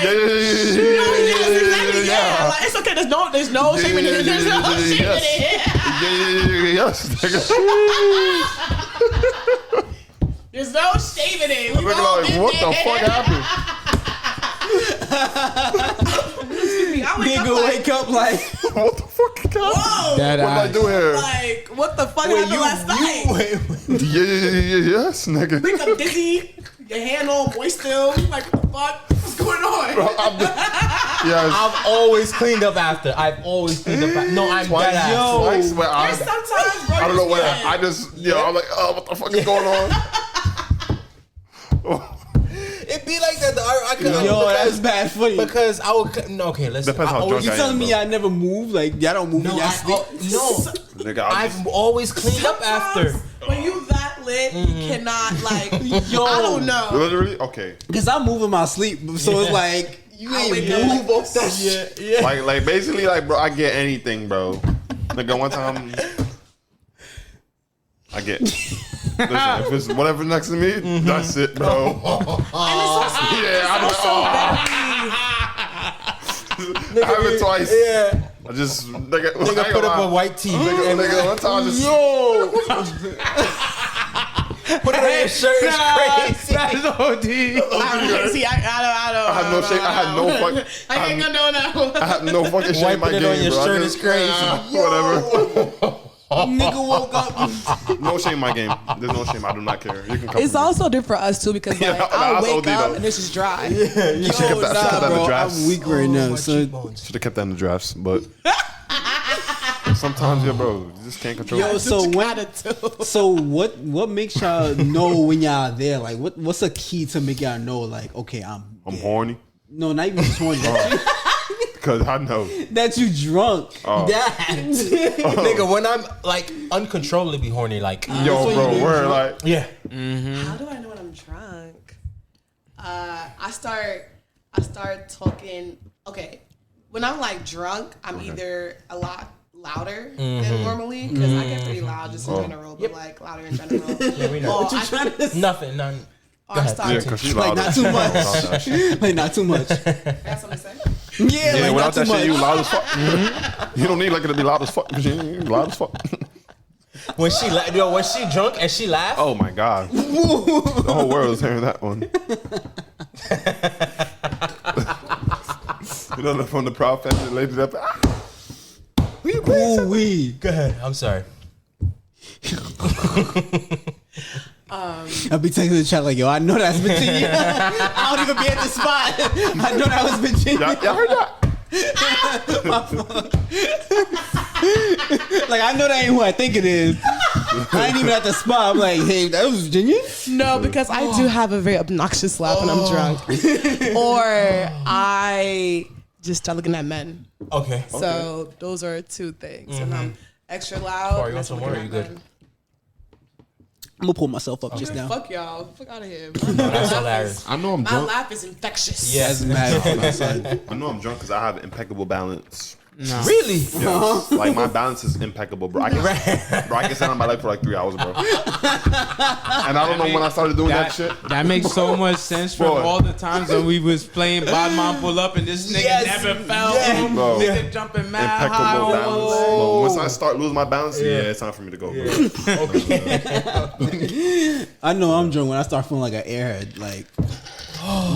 yeah, yeah. Like, it's okay. There's no shame in it. There's no shame in it. Yes, nigga. There's no shame in it. I'm looking like, what the fuck happened? Nigga, wake up like. What the fuck happened? Whoa. That What did I do here? Like, what the fuck happened last night? Yes, nigga. Wake up dizzy. Your hand all moist still. Like, what the fuck? What's going on? Yes. I've always cleaned up after. I've always cleaned up. No, I'm Twice, dead ass. twice, but There's sometimes, bro. I don't know what. Yeah. I just, I'm like, oh, what the fuck is going on? It be like that. I could. Yo, that's bad for you. Because I would. No, okay, listen. Depends I how always- drunk You I am, telling me bro. y'all never move? Like y'all don't move No, in y'all I, sleep? no. Nigga, I'll I've just, always cleaned up after. Sometimes when you that lit, you cannot like. Yo. I don't know. literally, okay. Cause I move in my sleep, so it's like you I ain't wake up move like off that shit. Yeah. Like basically, like, bro, I get anything, bro. Nigga, one time, I get. Listen, if it's whatever next to me, that's it, bro. And it's also, Yeah, I also have it twice. Yeah. I just, nigga, Nigga put up a white tee. Nigga, one time I just, Put it on your shirt. It's crazy. That's OD. See, I don't. I had no shame. I had no fuck. I ain't gonna know that. I had no fucking shame in my Wiping game, it on your bro. I shirt just- is crazy. Whatever. Nigga woke up. No shame in my game. There's no shame. I do not care. You can come. It's for me. also different for us too because Yeah, like nah, I'll that's wake OD up though. and this is dry. You should have kept that, Nah, in the bro, drafts. I'm weak right now, son. Should have kept that in the drafts, but sometimes, yeah, bro, you just can't control. Yo, it. so You when, gotta do. so what makes y'all know when y'all there? Like, what's a key to make y'all know? Like, okay, I'm horny no, not even just horny. because I know. That you drunk. Oh. That. Nigga, when I'm like uncontrollably horny, like. Yo, bro, we're like, Yeah. How do I know when I'm drunk? I start talking. Okay, when I'm like drunk, I'm either a lot louder than normally because I get pretty loud just in general, but like louder in general. Yeah, we know. Or I, Nothing. None. or Go I ahead. start. yeah, because she's Like loud. not too much. Like not too much. I got something to say. Yeah, Yeah, like without not too that much. shit, you loud as fuck. You don't need like it to be loud as fuck because you loud as fuck. When she when she drunk and she laugh. Oh my god, the whole world is hearing that one. You know, from the Proud Family, lady up. Ooh wee. Go ahead. I'm sorry. I'll be texting the chat like, yo, I know that's Virginia. I don't even be at the spot. I know that was Virginia. Y'all heard that? Like, I know that ain't who I think it is. I ain't even at the spot. I'm like, hey, that was Virginia? No, because I do have a very obnoxious laugh when I'm drunk. Or I just start looking at men. Okay. So those are two things. And I'm extra loud. Fari, you want and some looking more? Or at you good? men. I'm gonna pull myself up just now. Fuck y'all. Fuck out of here. That's hilarious. I know I'm My drunk. laugh is infectious. Yes. I know I'm drunk because I have impeccable balance. No. Really? Yes. Like my balance is impeccable, bro. I can stand on my leg for like 3 hours, bro. And I don't know when I started doing that shit. That makes so much sense from Bro. all the times when we was playing Bad Man Pull Up and this nigga never fell. Bro. Nigga jumping mad high. Impeccable on balance. the Bro, once I start losing my balance, it's time for me to go, bro. I know I'm drunk when I start feeling like an airhead, like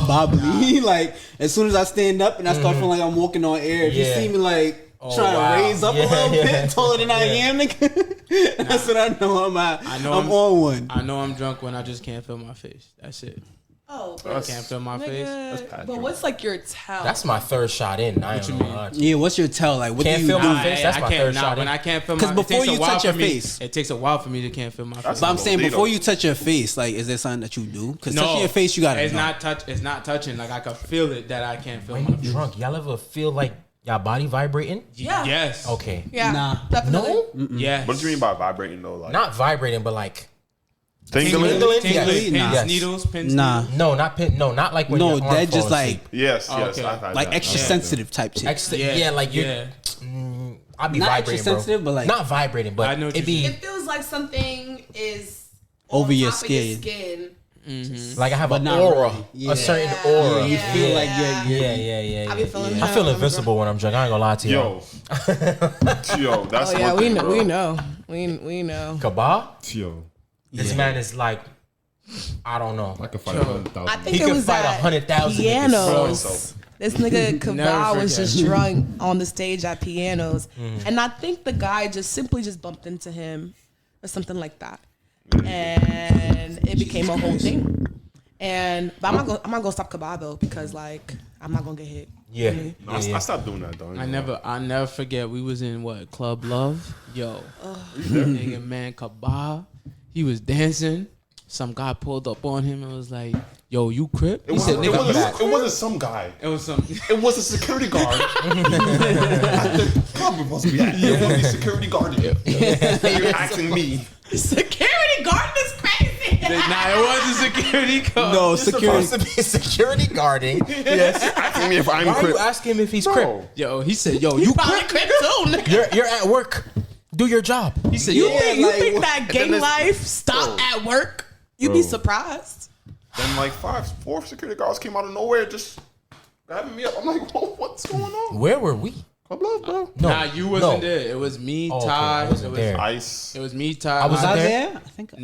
bobbly. Like as soon as I stand up and I start feeling like I'm walking on air, if you Yeah. see me like trying wow. to raise up a little bit taller than I am, nigga, that's when I know I'm at. I'm on one. I know I'm drunk when I just can't feel my face. That's it. Oh, I can't feel my face. but what's like your tell? That's my third shot in. I What you ain't mean? gonna lie. Yeah, what's your tell? Like, what Can't do you feel do? my face. That's I my can't, third nah, shot when in. I can't feel my 'Cause face. before you touch your face- it takes a while for me to can't feel my face. But I'm saying Lido. before you touch your face, like, is there something that you do? Because No, touching your face, you gotta. It's know. not touch. It's not touching. Like I can feel it that I can't feel When my you face. drunk, y'all ever feel like y'all body vibrating? Yeah. Yes. Okay. Yeah. Nah. Definitely. No? Yes. What do you mean by vibrating though? Like Not vibrating, but like tingling? tingling? Tingling, Yes. pins, Yes. needles, pins. Nah. Needles. no, not pin, no, not like when No, your arm that just falls like asleep. Yes, Oh, yes. okay. I've had like that. extra Yeah. sensitive type shit. Yeah, like you're. Yeah. I'll be Not vibrating, extra sensitive, bro. but like- not vibrating, but I know what it you be It feels like something is Over on your top of skin. like I have But an not aura, really. Yeah. a certain aura. Yeah, you feel like yeah. I be feeling I feel invincible when I'm drunk. I ain't gonna lie to you. Yo, that's Oh yeah, one we thing, know. bro. We know. We know. Kaba, Yo, this man is like, I don't know. I could fight 100,000. I think He it could was fight at 100,000 pianos. This nigga Kaba Never was forget. just drunk on the stage at pianos, and I think the guy just simply just bumped into him or something like that, and it became a whole thing. But I'm not gonna stop Kaba though because like I'm not gonna get hit. Yeah, No, I stopped doing that though. I never forget. We was in what Club Love. Yo, nigga, man, Kaba. He was dancing. Some guy pulled up on him and was like, "Yo, you Crip?" He said, It "Nigga, wasn't some guy. it was some." It was a security guard. At the club it must be at. It was a security guard. And you're asking me. Security guard is crazy. Nah, it wasn't security guard. No, You're security. supposed to be security guarding. Yes. Asking me if I'm Why are you Crip. asking him if he's Crip? No. Yo, he said, "Yo, you Probably Crip?" Crip too, nigga. You're at work. Do your job. He said, You "Yo, think you like, think that and gang then life stop Bro. at work? You'd be Bro. surprised. Then like 4 security guards came out of nowhere just grabbing me up. I'm like, whoa, what's going on? Where were we? Club Love, bro. No, Nah, you wasn't no. there. It was me, Oh, okay, Ty. I wasn't there. Ice. It was me, Ty. I was Was I there? there? I think. Was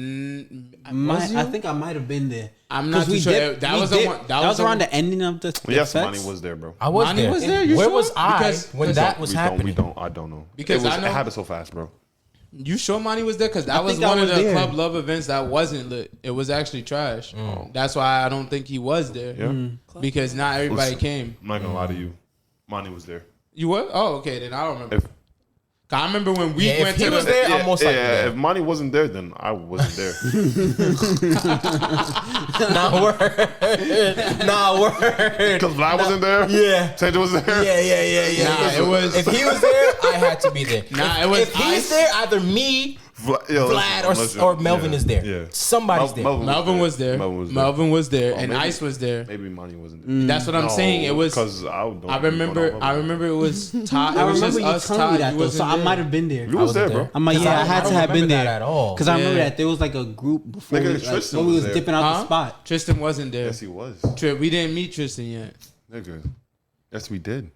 you? I think I might have been there. I'm not 'Cause too we sure. dipped- That we was the dipped. one. That was around the ending of the. Yes, fest. Money was there, bro. I was Money there. was there? You Where sure? was I Because- when that was happening? I don't know. Because I know- it happened so fast, bro. You sure Monty was there? Because I that was think I one of was the there. Club Love events that wasn't lit. It was actually trash. That's why I don't think he was there. Yeah. Because not everybody Listen, came. I'm not gonna lie to you. Money was there. You what? Oh, okay. Then I don't remember. If 'Cause I remember when we Yeah, if went he to was the. there, I'm most likely there. if Money wasn't there, then I wasn't there. Nah, word. Nah, word. Because Vlad wasn't there. Yeah. Tanger was there. Yeah. Nah, it was. If he was there, I had to be there. Nah, if, it was if he's Ice. there, either me, Vlad, or Melvin is there. Yeah. Somebody's there. Melvin was there. Melvin was there, and maybe- Ice was there. Maybe Money wasn't there. That's what I'm saying. It was. because I remember it was Ty. I It was remember just you us. telling me Ty. that You though, wasn't so I there. might have been there. You was there, wasn't bro. there. I'm like, Cause yeah, I had to have been remember there that at all. because I remember Yeah. that there was like a group before Nigga, we, like, Tristan when we was was there. dipping out Huh? the spot. Tristan wasn't there. Yes, he was. We didn't meet Tristan yet, Nigga. Yes, we did.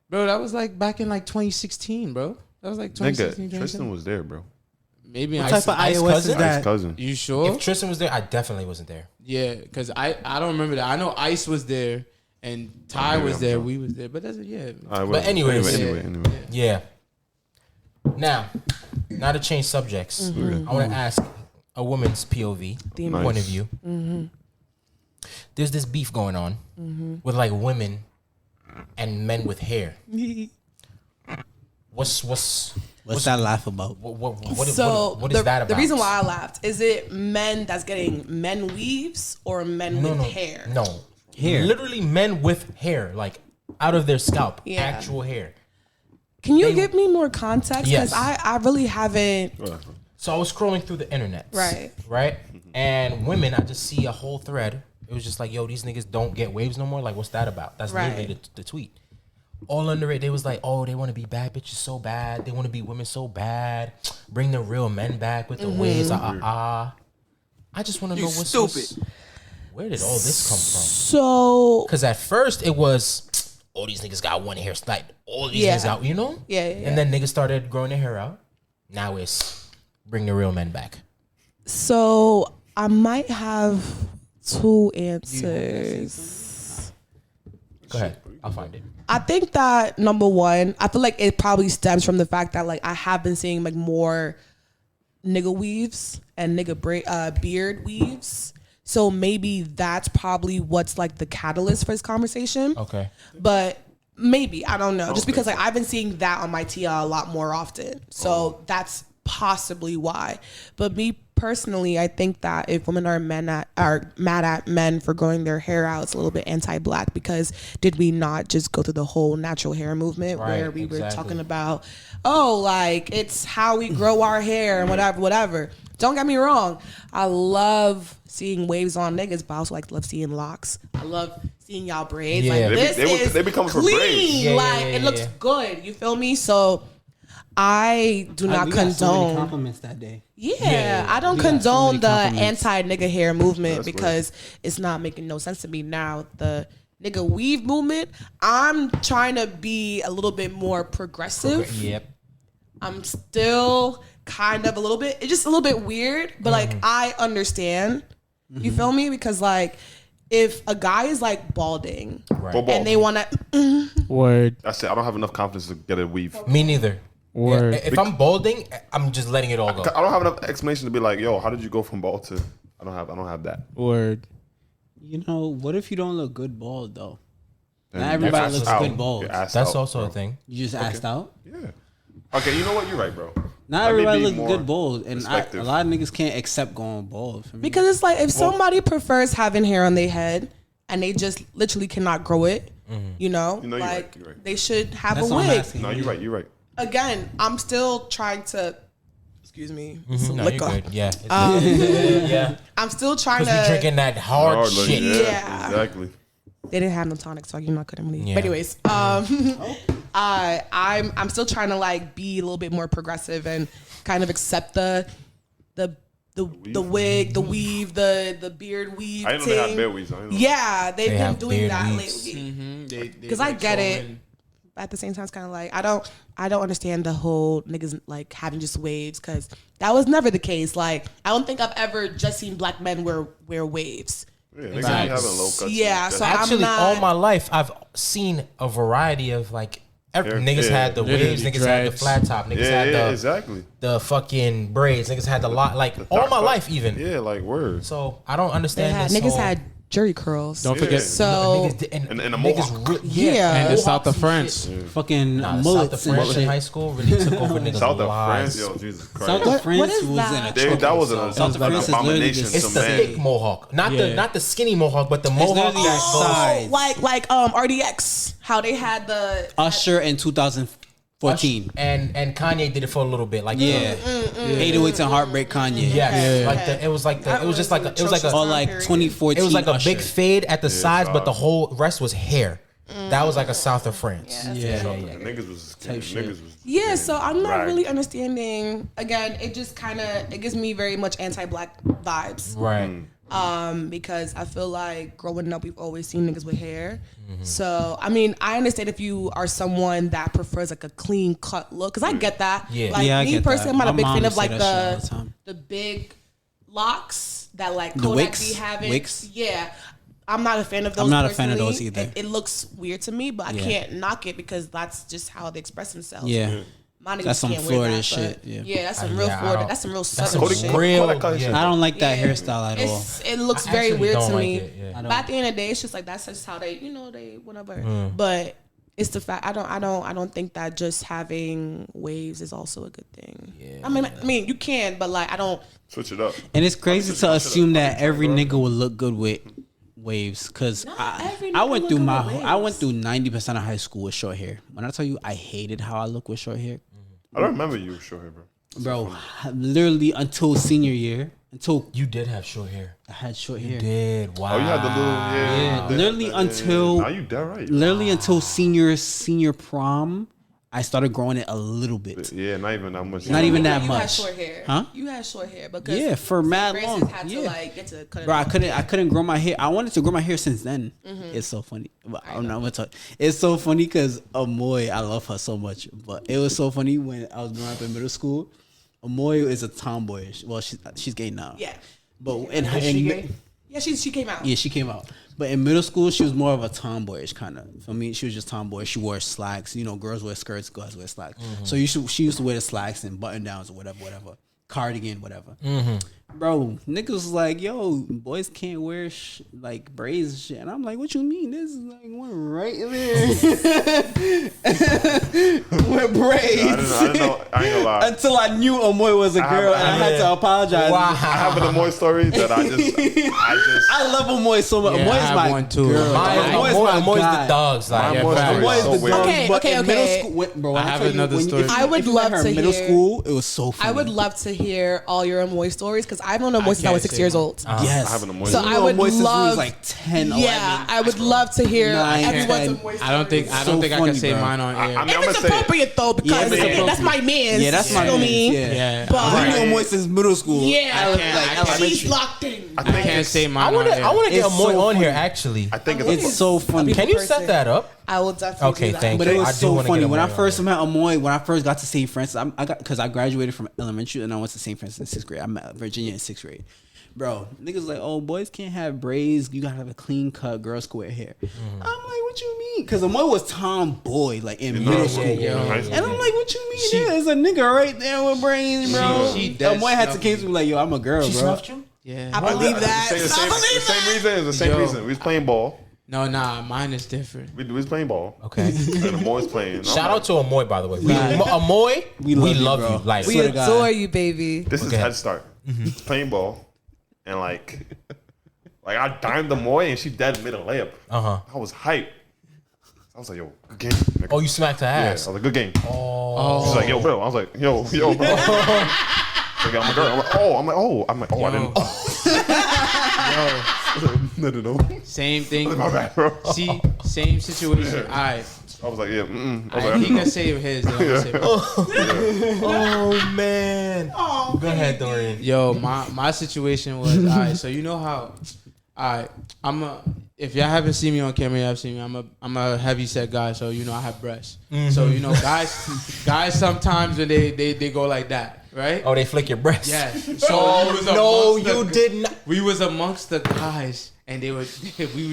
bro. That was like back in like 2016, bro. That was like 2016. Nigga, Tristan was there, bro. Maybe What Ice. type of Ice iOS cousin? is His that? cousin. You sure? If Tristan was there, I definitely wasn't there. Yeah, because I don't remember that. I know Ice was there and Ty maybe was I'm there. drunk. We was there, but that's yeah. All right, But anyways. anyway. Yeah. Now to change subjects, I want to ask a woman's POV, point of view. There's this beef going on with like women and men with hair. What's that laugh about? What is that about? The reason why I laughed is it men that's getting men weaves or men with hair? No, hair. Literally men with hair, like out of their scalp, actual hair. Can you give me more context? Yes. Because I really haven't. So I was scrolling through the internet. Right? And women, I just see a whole thread. It was just like, yo, these niggas don't get waves no more. Like, what's that about? That's literally the tweet. All under it, they was like, oh, they want to be bad bitches so bad. They want to be women so bad. Bring the real men back with the waves. I just want to know what's stupid. Where did all this come from? So, because at first it was, all these niggas got one hair. Like, all these niggas got, you know? Yeah. And then niggas started growing their hair out. Now it's bring the real men back. So, I might have 2 answers. Go ahead. I'll find it. I think that number one, I feel like it probably stems from the fact that like I have been seeing like more nigga weaves and nigga beard weaves. So maybe that's probably what's like the catalyst for this conversation. Okay. But maybe, I don't know. Just because like I've been seeing that on my TIA a lot more often. So that's possibly why. But me personally, I think that if women are mad at men for growing their hair out, it's a little bit anti-black, because did we not just go through the whole natural hair movement where we were talking about, like it's how we grow our hair and whatever. Don't get me wrong. I love seeing waves on niggas, but I also love seeing locks. I love seeing y'all braids. Yeah. Like they be coming clean. for braids. It looks good. You feel me? So I do not condone. So many compliments that day. Yeah, I don't condone the compliments. anti-nigga hair movement because it's not making no sense to me now. The nigga weave movement, I'm trying to be a little bit more progressive. Yep. I'm still kind of a little bit, it's just a little bit weird, but like I understand. You feel me? Because like if a guy is like balding and they want to Word. That's it. I don't have enough confidence to get a weave. Me neither. Word. If I'm balding, I'm just letting it all go. I don't have enough explanation to be like, yo, how did you go from bald to? I don't have that. Word. You know, what if you don't look good bald though? And Not everybody that's looks out. good bald. You're asked That's out, also bro. a thing. You just asked out. Yeah. Okay, you know what? You're right, bro. Not Let me everybody be looks more good bald, and a perspective. lot of niggas can't accept going bald. For me. because it's like if somebody prefers having hair on their head and they just literally cannot grow it, you know, You know, you're like right, you're right. they should have That's a what I'm wig. asking. No, you're right. You're right. Again, I'm still trying to. Excuse me. Some No, liquor. you're good. Yeah. Yeah. I'm still trying Because we to. drinking that hard Hard, shit. Yeah. Exactly. They didn't have no tonic, so couldn't really. Yeah. But anyways, I'm still trying to like be a little bit more progressive and kind of accept the wig, the weave, the beard weave. I didn't know they had thing. beard weaves. I didn't know. Yeah, they've been have doing beard that weaves. lately. Because I get it. But at the same time, it's kind of like I don't understand the whole niggas like having just waves, because that was never the case. Like I don't think I've ever just seen black men wear waves. Yeah, niggas be having low cuts. Yeah, so Actually, I'm all not, my life, I've seen a variety of like. Niggas Yeah. had the Literally waves, niggas had the dreads. flat top, niggas Yeah, had yeah, the exactly. the fucking braids, niggas had the lot, like all my life even. Yeah, like words. So I don't understand this niggas whole- had jury curls. Don't forget. So niggas did- and And a niggas mohawk. Yeah. And the mohawks South of and France. shit. fucking Nah, the South of mullets and France in shit. high school really took over niggas' South of lives. France, yo, Jesus Christ. South of What France is was that? in a They- choke. that was an South of France is literally abomination just It's to the man. thick mohawk, not Yeah. the skinny mohawk, but the mohawk literally that a goes- side. like RDX, how they had the Usher in 2014. and Kanye did it for a little bit, like Yeah. 808s and Heartbreak Kanye. yes, Yeah. like it was like That it was just like was it was like atrocious. a Or like 2014. it was like a Usher. big fade at the sides, but dog. the whole rest was hair. That was like a South of France. Yeah. Niggas was shit. niggas was. Yeah, so I'm not Right. really understanding. Again, it just kind of it gives me very much anti-black vibes. Right. Because I feel like growing up, we've always seen niggas with hair. So I mean, I understand if you are someone that prefers like a clean cut look, because I get that. Yeah. Like Yeah, I me get personally, that. I'm not a My big mom fan would of say like that shit all the time. the big locks that like The Kodak wigs? be having. Wigs? Yeah. I'm not a fan of those. I'm not a fan of those personally. either. It looks weird to me, but I Yeah. can't knock it because that's just how they express themselves. Yeah. My niggas That's some can't Florida wear that, shit, but yeah. that's some real I Florida. don't- That's some real That's southern some shit. real. Kodak color shit. Yeah. I don't like that Yeah. hairstyle at all. It looks I very actually weird don't to like me. it, yeah. But at the end of the day, it's just like that's just how they, they whatever. But it's the fact I don't think that just having waves is also a good thing. Yeah. I mean you can, but like I don't. Switch it up. And it's crazy to assume that every nigga would look good with waves, cause Not every I nigga went look through good my with I went waves. through 90% of high school with short hair. When I tell you I hated how I look with short hair, I don't remember you short hair, bro. bro, literally until senior year, until You did have short hair. I had short You hair. did. Wow. Oh, you had the little Yeah, literally until- Now you dead right. Literally until senior prom, I started growing it a little bit. Yeah, not even that much. Not even You that had much. short hair, Huh? You had short hair because Yeah, for mad Francis long. had to Yeah. like get to cut it Bro, off. I couldn't grow my hair. I wanted to grow my hair since then. It's so funny. But I'm not gonna talk. It's so funny because Amoy, I love her so much. But it was so funny when I was growing up in middle school. Amoy is a tomboyish. Well, she's gay now. Yeah, But in her, Is she gay? yeah. She came out. yeah, she came out. But in middle school, she was more of a tomboyish kind of. For me, she was just tomboy. She wore slacks. Girls wear skirts, guys wear slacks. So she used to wear the slacks and button downs or whatever. Cardigan, whatever. Bro, niggas was like, yo, boys can't wear like braids and shit. And I'm like, what you mean? This is like one right there with braids. I didn't know. I ain't gonna lie. Until I knew Amoy was a girl and I had to apologize. Wow. I have an Amoy story that I I love Amoy so much. Yeah, I Amoy's have my one too. girl. Amoy's guy. the dogs. Like, My Amoy yeah, story Amoy is is so the weird. dog. Okay, But okay, in middle okay. school, bro, when I have tell you, another when you- story. if you- I would if you love met her in to middle hear- school. It was so funny. I would love to hear all your Amoy stories because I've known Amoy since I was can't 6 say years mine. old. Yes. I have an Amoy So story. I would Amoy since we was love, like 10, 11. yeah, I would love to hear 9, everyone's 10. Amoy stories. I don't think So I funny, can say bro. mine on air. I mean, I'm If gonna it's say it. appropriate though, because if it's again, that's my man. Yeah, that's my you know man. me. Yeah. But I knew Amoy since middle school. yeah, I can't- she's locked in. I I think can't it's- say I mine want on to. air. I want to get It's Amoy so on here. funny. Actually, I think It's so funny. can you person. set that up? I will definitely Okay, do that. thank But you. it I was do so wanna funny get when I Amoy on first here. met Amoy. When I first got to St. Francis, because I graduated from elementary and I went to St. Francis in 6th grade. I met Virginia in 6th grade. Bro, niggas like, oh, boys can't have braids. You gotta have a clean cut. Girls can wear hair. I'm like, what you mean? Because Amoy was tomboy, like in middle school. yeah. And I'm like, what you mean? There's a nigga right there with braids, bro. she dead Amoy had to snubbed case me like, yo, I'm a girl, She bro. snuffed you. Yeah. I believe that. The same I believe reason. It was the same Yo. reason. We was playing ball. No, mine is different. We was playing ball. Okay. And Amoy's playing. I'm Shout like, out to Amoy, by the way. Right. Amoy, we love love you, you. bro. Like, We Swear to God. adore you, baby. This is Okay. head start. Playing ball, and like I dimed Amoy, and she dead mid a layup. uh-huh. I was hyped. I was like, yo, good game. nigga. Oh, you smacked her yeah, I ass. was like, good game. Oh. She's like, yo, bro. I was like, yo, bro. Like, I'm a girl. I'm like, I didn't. No. Same thing. My bad, bro. See, same situation. I I was like, yeah. I was like, he can save his. Then I'm gonna save mine. Oh man. Go ahead, Dorian. Yo, my situation was alright. So you know how, alright. If y'all haven't seen me on camera, you have seen me. I'm a heavy set guy, so I have breasts. So guys sometimes when they go like that, right? Oh, they flick your breast. Yeah. So Oh, we was no, amongst the- you did not. We was amongst the guys, and we was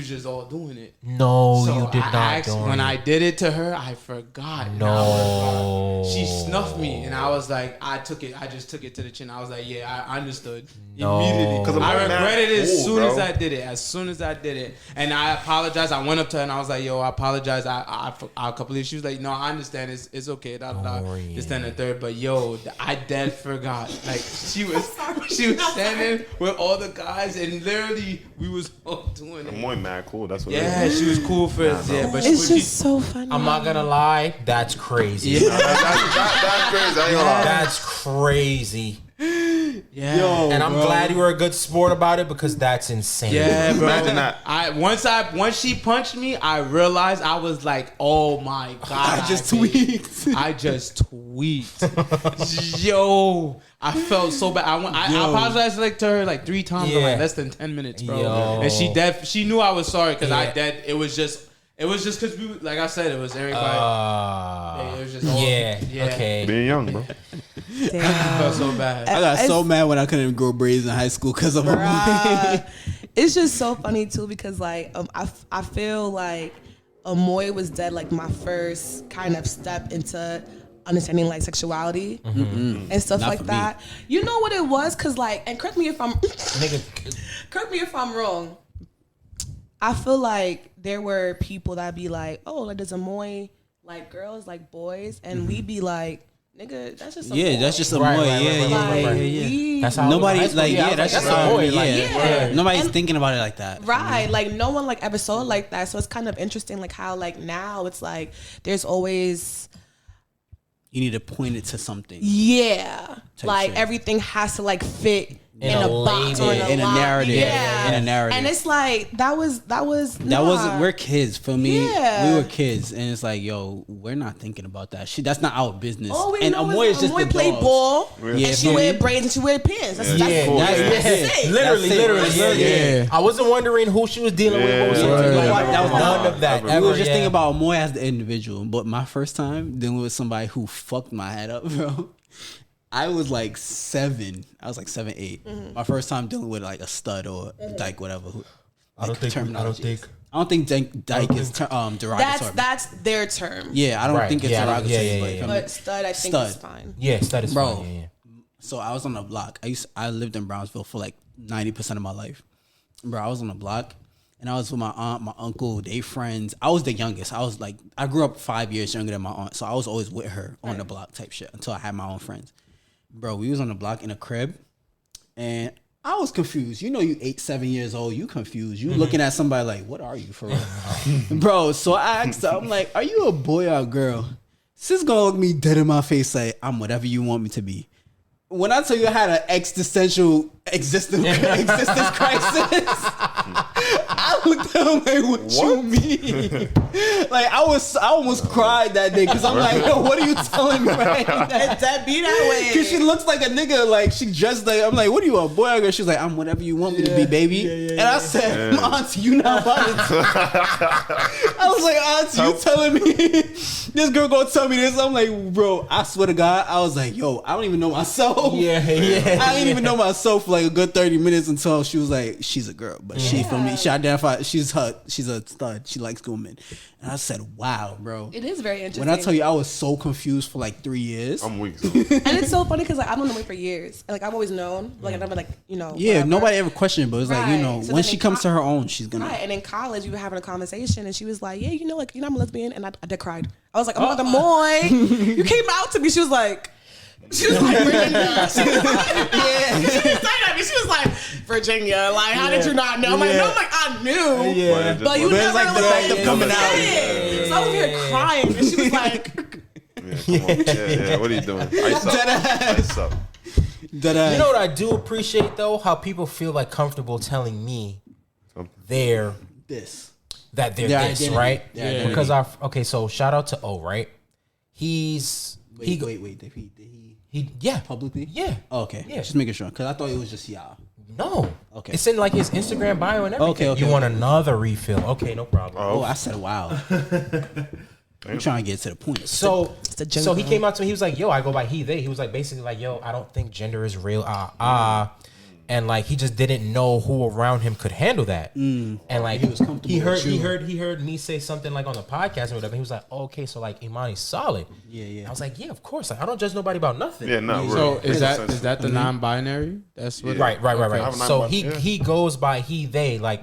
just all doing it. No, So you did I not. asked- Dorian. when I did it to her, I forgot. And I No. was like- she snuffed me, and I was like, I just took it to the chin. I was like, yeah, I understood No. immediately. 'Cause I'm I not regretted it as cool, soon bro. as I did it. As soon as I did it, and I apologized. I went up to her and I was like, yo, I apologize. I completely. She was like, no, I understand. It's okay. Dorian. This, then, the third. But yo, I dead forgot. Like she was standing with all the guys, and literally we was all doing it. Amoy mad cool. That's what. Yeah, it is. she was cool for it. Yeah, but It's she, just so funny. I'm not gonna lie. That's crazy. yeah, That's crazy. I ain't gonna lie. That's crazy. yeah. Yo, And I'm bro. glad you were a good sport about it because that's insane. Yeah, bro. Imagine that. Once she punched me, I realized I was like, oh my god, I just tweaked. tweaked. I just tweaked. Yo, I felt so bad. I Yo. apologized to her like 3 times in Yeah. like less than 10 minutes, bro. Yo. And she knew I was sorry because Yeah. it was just because we, like I said, it was everybody. It was just all, yeah. Okay. Being young, bro. I felt so bad. I got so It's- mad when I couldn't grow braids in high school because of Amoy. Bruh. It's just so funny too because like I feel like Amoy was dead like my first kind of step into understanding like sexuality and stuff Not like for me. that. You know what it was? Cause like, and correct me if I'm Nigga, correct me if I'm wrong. I feel like there were people that be like, oh, like there's a moy like girls like boys, and we be like, nigga, that's just a Yeah, boy. that's just a Right, boy. right, Yeah, right, yeah, right, yeah, right. yeah. We- that's how I was in Nobody high school. like, Yeah, I yeah, was that's like, just that's a boy. yeah. Like, Yeah. Nobody's And- thinking about it like that. Right, like no one like ever saw it like that. So it's kind of interesting, like how like now it's like there's always You need to point it to something. like shit. everything has to like fit in a a box label. or In a line. narrative. Yeah. In a narrative. And it's like that was That nah. wasn't. We're kids. For me, Yeah. we were kids, and it's like, yo, we're not thinking about that shit. That's not our business. All we and know Amoy is just Amoy the play dogs. ball, Yeah, and she for wear me. braids and she wear pins. That's, Yeah, that's, yeah, cool. that's, Yeah. that's Yeah. it. Literally, That's it. literally, Yeah. I wasn't wondering who she was dealing with. What was Yeah. up. Word. Like, That was none of that. We We Ever, were just yeah. thinking about Amoy as the individual, but my first time dealing with somebody who fucked my head up, bro. I was like 7. I was like 7, 8. My first time dealing with like a stud or dyke, whatever. I don't think. I don't think dyke is derogatory. That's their term. Yeah, I don't Right. think it's Yeah, derogatory. yeah, yeah, but yeah. from- But stud, I think Stud. is fine. Yeah, that is Bro. fine. Yeah, yeah. So I was on the block. I lived in Brownsville for like 90% of my life. Bro, I was on the block and I was with my aunt, my uncle, they friends. I was the youngest. I grew up 5 years younger than my aunt. So I was always with her on the block type shit until I had my own friends. Bro, we was on the block in a crib and I was confused. You know, you 8, 7 years old, you confused. You looking at somebody like, what are you for real? Bro, so I asked her, I'm like, are you a boy or a girl? Sis gonna look me dead in my face like, I'm whatever you want me to be. When I tell you I had an existential existence crisis, I looked at him like, what you mean? Like I almost cried that day because I'm like, yo, what are you telling me right now? That be that way. Cause she looks like a nigga, like she dressed like, I'm like, what are you, a boy or girl? She's like, I'm whatever you want me to be, baby. And I said, auntie, you not about it. I was like, auntie, you telling me this girl gonna tell me this? I'm like, bro, I swear to God, I was like, yo, I don't even know myself. Yeah, yeah. I didn't even know myself for like a good 30 minutes until she was like, she's a girl, but she for me, she identified, she's a stud. She likes women. And I said, wow, bro. It is very interesting. When I tell you I was so confused for like 3 years. I'm weak. So. and it's so funny because like I've known the way for years. Like I've always known. Like I never like Yeah, whatever. nobody ever questioned it, but it's like, you Right. know, So when then she in comes to her own, she's gonna. Right, and in college we were having a conversation, and she was like, "Yeah, I'm a lesbian," and I cried. I was like, "I'm not the boy." You came out to me. She was like, Virginia. She was like, yeah. She was saying that. She was like, Virginia. Like, how did you not know? I'm like, no, I'm like, I knew. Yeah. But you But never it's like the fact of coming out. Yeah. So I was here crying, and she was like, Yeah, come on. Yeah. What are you doing? Ice up. Ice up. You know what I do appreciate though? How people feel like comfortable telling me they're This. that they're Their this, identity. right? Their identity. Because so shout out to O, right? Wait. Did he yeah, publicly? yeah. Oh, okay. Yeah. Just making sure. Because I thought it was just y'all. No. Okay. It's in like his Instagram bio and everything. Okay, You okay. want another refill? Okay, no problem. Oh, I said, wow. I'm trying to get to the point. So, the gender. so he came out to me. He was like, "Yo, I go by he, they." He was like, basically like, "Yo, I don't think gender is real." And like he just didn't know who around him could handle that. And like He was comfortable he with you. heard me say something like on the podcast or whatever. He was like, oh, "Okay, so like Imani's solid." Yeah. I was like, "Yeah, of course. Like, I don't judge nobody about nothing." Yeah, no. So right. is that the non-binary? That's what. Right. Okay. So he goes by he, they. Like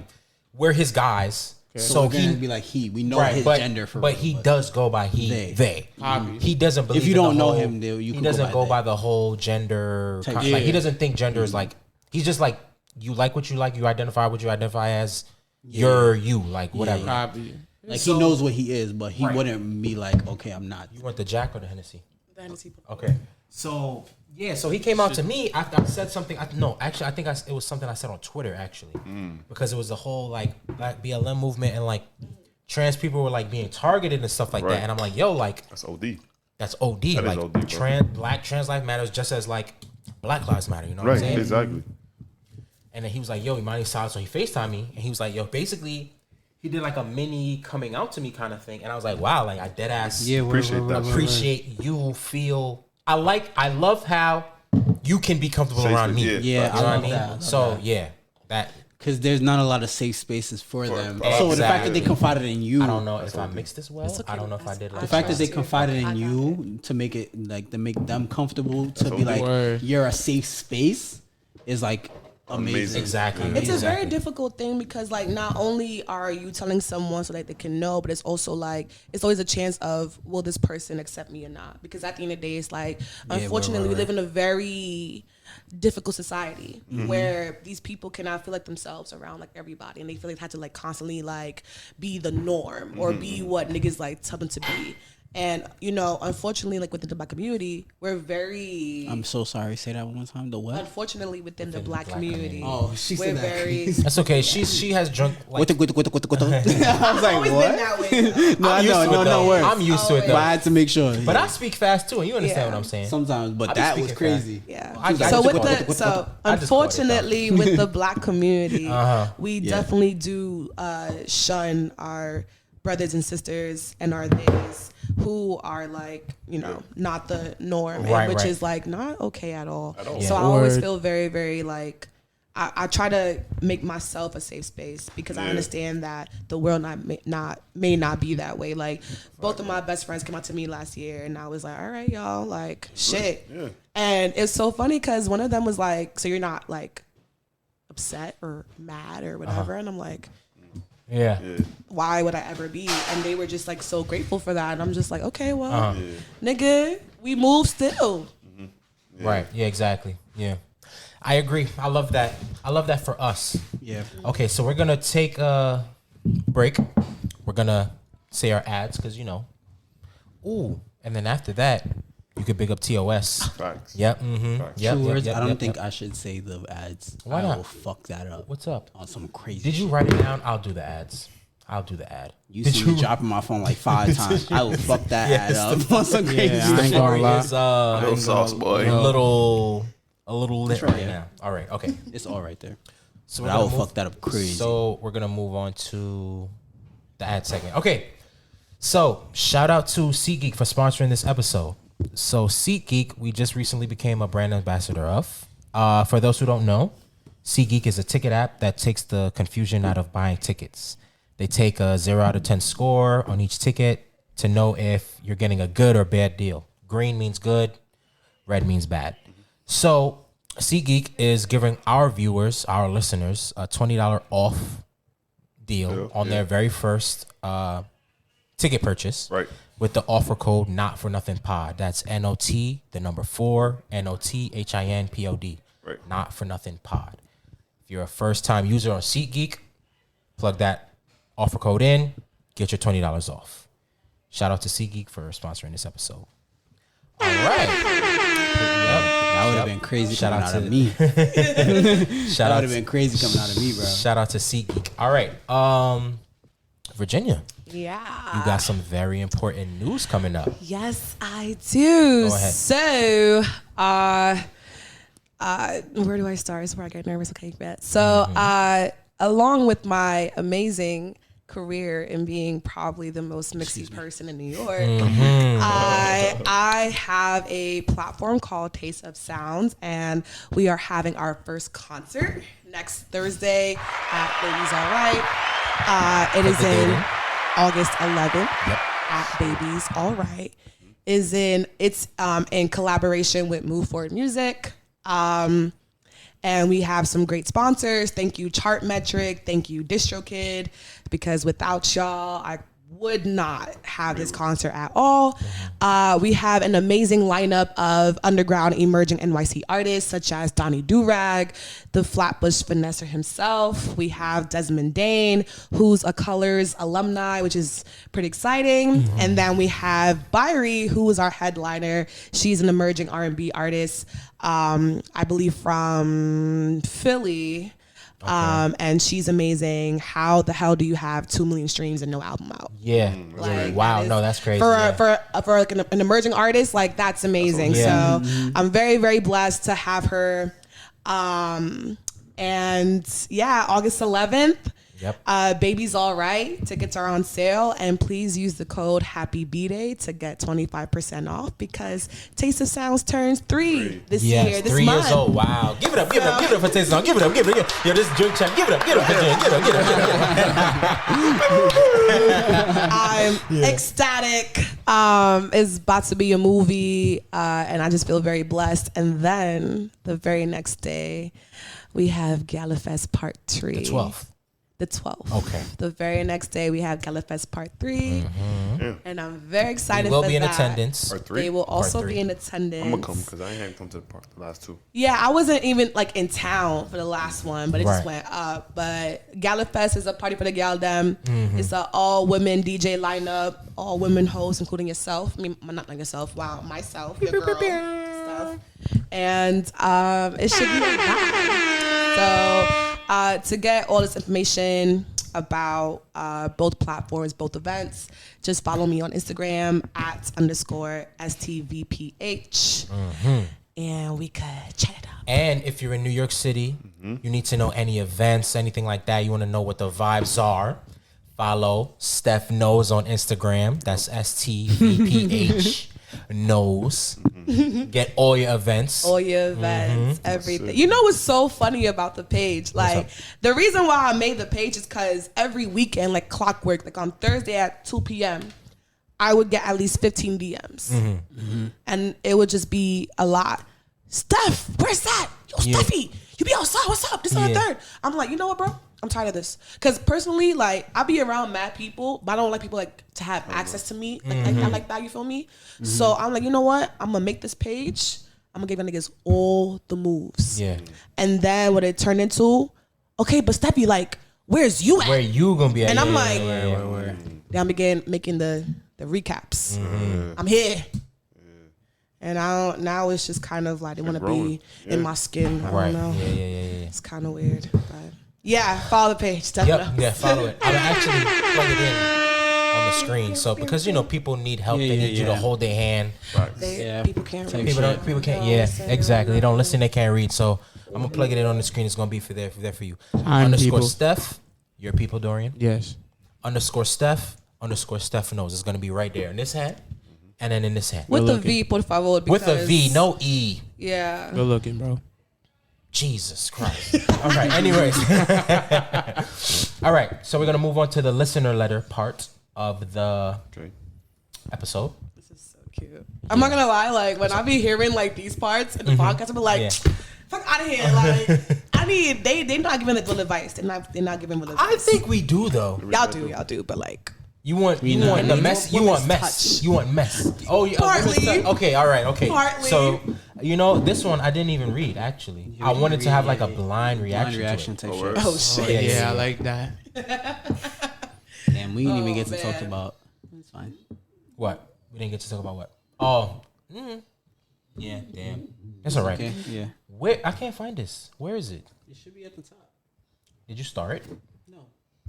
we're his guys. So we're he going to be like he. We know his gender for but real, he does go by he, they. Hobby. He doesn't believe you in the don't know whole- him, you he can doesn't go by they. the whole gender. Type Like shit. he doesn't think gender is like. He's just like you like what you like. You identify what you identify as. You're you like whatever. Hobby. Like he knows what he is, but he wouldn't be like, okay, I'm not. You want the Jack or the Hennessy? The Hennessy. Okay. So yeah, so he came out to me. I said something. I think it was something I said on Twitter actually, because it was the whole like Black BLM movement and like trans people were like being targeted and stuff like Right. that. And I'm like, yo, like That's OD. that's OD. That is like OD, bro. Black trans life matters just as like Black lives matter. You know what I'm Right. saying? Exactly. And then he was like, yo, Imani's solid. So he FaceTimed me and he was like, yo, basically he did like a mini coming out to me kind of thing. And I was like, wow, like I dead ass Appreciate that. appreciate you feel. I love how you can be comfortable Safe around with- me. yeah. Yeah, You know I what I love mean? that. So yeah, that because there's not a lot of safe spaces for them. Exactly. So the fact that they confided in you, I don't know if I mixed this well. okay. I don't know if I did. the fact that they confided in you to make it like to make them comfortable to be like Word. you're a safe space is like amazing. Exactly. It's a exactly. very difficult thing because like not only are you telling someone so that they can know, but it's also like it's always a chance of will this person accept me or not? Because at the end of the day, it's like unfortunately we live in a very difficult society where these people cannot feel like themselves around like everybody, and they feel like they have to like constantly like be the norm or be what niggas like tell them to be. And you know, unfortunately, like within the Black community, we're very. I'm so sorry. Say that one more time. The what? Unfortunately, within the Black community, Oh, she we're said that. very. That's okay. She has drunk. Like, I was like, Always what? been that way. No, I'm used to it, no though. words. I'm used to it But though. I had to make sure. But I speak fast too, and you understand what I'm saying. sometimes, but I be that was speaking crazy. Yeah. I So just with caught it. the so I just caught it, unfortunately with the Black community, we Yeah. definitely do shun our brothers and sisters and our theys who are like, you know, not the norm, and Right, which right. is like not okay at all. all. So Yeah. I always Word. feel very, very like I try to make myself a safe space because I Yeah. understand that the world may not be that way. Like both of my best friends came out to me last year, and I was like, all right, y'all, like shit. Yeah. And it's so funny because one of them was like, so you're not like upset or mad or whatever, and I'm like, Yeah. why would I ever be? And they were just like so grateful for that, and I'm just like, okay, well, nigga, we move still. Right. Yeah. Exactly. Yeah. I agree. I love that. I love that for us. Yeah. Okay, so we're gonna take a break. We're gonna say our ads because you know. Ooh, and then after that, you could big up TOS. Facts. Yep. Mm-hmm. Facts. Yep. Two Yep, words. yep, I don't yep, think yep. I should say the ads. Why I not? will fuck that up. What's up? On some crazy. Did you shit. write it down? I'll do the ads. I'll do the ad. You Did see me dropping my phone like 5 times. I will fuck that ad up on some crazy Yeah, I ain't shit. gonna Fari lie. is Little sauce boy. a little lit right, right yeah. now. All right. Okay. It's all right there. So But we're I will gonna move- fuck that up crazy. So we're gonna move on to the ad segment. Okay. So shout out to SeatGeek for sponsoring this episode. So SeatGeek, we just recently became a brand ambassador of. For those who don't know, SeatGeek is a ticket app that takes the confusion out of buying tickets. They take a 0 out of 10 score on each ticket to know if you're getting a good or bad deal. Green means good, red means bad. So SeatGeek is giving our viewers, our listeners, a $20 off deal on their very first ticket purchase. Right. With the offer code Not For Nothing Pod. That's NOT, the number 4, NOTHINPOD. Right. Not For Nothing Pod. If you're a first time user on SeatGeek, plug that offer code in, get your $20 off. Shout out to SeatGeek for sponsoring this episode. All right. That would have been crazy Shout coming out out to- of me. Shout That out would have been crazy coming out of me, bro. Shout out to SeatGeek. All right. Virginia, Yeah. you got some very important news coming up. Yes, I do. Go ahead. So, where do I start? This is where I get nervous. Okay, bet. So, along with my amazing career in being probably the most mixy person in New York, I have a platform called Taste of Sounds, and we are having our first concert next Thursday at Baby's All Right. It is in August 11th at Baby's All Right. It's in collaboration with Move Forward Music. And we have some great sponsors. Thank you, Chartmetric. Thank you, DistroKid. Because without y'all, I would not have this concert at all. We have an amazing lineup of underground emerging NYC artists such as Donnie Durag, the Flatbush Vanessa himself. We have Desmond Dane, who's a Colors alumni, which is pretty exciting. And then we have Fari, who is our headliner. She's an emerging R&B artist, I believe from Philly. And she's amazing. How the hell do you have 2 million streams and no album out? Yeah. Like, Wow. that is- No, that's crazy. For Yeah. for like an emerging artist, like that's amazing. Yeah. So I'm very, very blessed to have her. And yeah, August 11th. Yep. Baby's All Right. Tickets are on sale. And please use the code Happy B-Day to get 25% off because Taste of Sounds turns 3 this year, this 3 month. years old. Wow. Give it up for Taste of Sounds. Give it up. Yo, this drink champ. Give it up for drink. I'm ecstatic. It's about to be a movie, and I just feel very blessed. And then the very next day, we have Galafest Part 3. The 12th. The 12th. Okay. The very next day, we have Galafest Part 3. And I'm very excited We will for be in that. attendance. Part 3. They will also Part 3. be in attendance. I'm gonna come because I ain't come to the last 2. Yeah, I wasn't even like in town for the last one, but it just Right. went up. But Galafest is a party for the gal them. It's an all women DJ lineup, all women hosts, including yourself. I mean, not like yourself. Wow, myself, your girl, stuff. And it should be like that. So to get all this information about both platforms, both events, just follow me on Instagram @_STVPH. And we could chat it up. And if you're in New York City, you need to know any events, anything like that. You want to know what the vibes are. Follow Steph Knows on Instagram. That's STVPH knows. Get all your events. All your events, everything. You know what's so funny about the page? Like, the reason why I made the page is because every weekend, like clockwork, like on Thursday at 2 p.m., I would get at least 15 DMs. And it would just be a lot. Steph, where's that? Yo, Steffi, you be outside. What's up? This and the third. I'm like, you know what, bro? I'm tired of this. Because personally, like, I be around mad people, but I don't like people like to have access to me like that, you feel me? So I'm like, you know what? I'm going to make this page. I'm going to give my niggas all the moves. Yeah. And then what it turned into, okay, but Steffi, like, where's you at? Where you gonna be at? And I'm Yeah, like, yeah. then I began making the recaps. I'm here. And now it's just kind of like they want to be in my skin. I Right. don't know. Yeah. It's kind of weird. But yeah, follow the page. Definitely. Yep. Yeah. Follow it. I'm actually plug it in on the screen. So because people need help, they need you to hold their hand. People can't read. People can't. Yeah, exactly. They don't listen. They can't read. So I'm gonna plug it in on the screen. It's gonna be there for you. Underscore people. Steph. Your people, Dorian. Yes. Underscore Steph. Underscore Steph knows. It's gonna be right there in this hand, and then in this hand. With a V, por favor. With a V, because- no E. Yeah. Good looking, bro. Jesus Christ. All right. Anyways. All right. So we're gonna move on to the listener letter part of the episode. This is so cute. I'm not gonna lie. Like when I be hearing like these parts in the podcast, I be like, "Fuck out of here!" Like they not giving good advice. They're not giving good advice. I think we do though. y'all do, but like. You want the mess. You want mess. You want mess. Oh, yeah. Partly. Okay. All right. Okay. Partly. So, this one I didn't even read. Actually, I wanted to have like a blind reaction to it. type shit. Oh shit. Yeah, I like that. Damn, we didn't even get to talk man. about. It's fine. What? We didn't get to talk about what? Oh. Yeah. Damn. That's all right. Okay. Yeah. Where? I can't find this. Where is it? It should be at the top. Did you start it? No.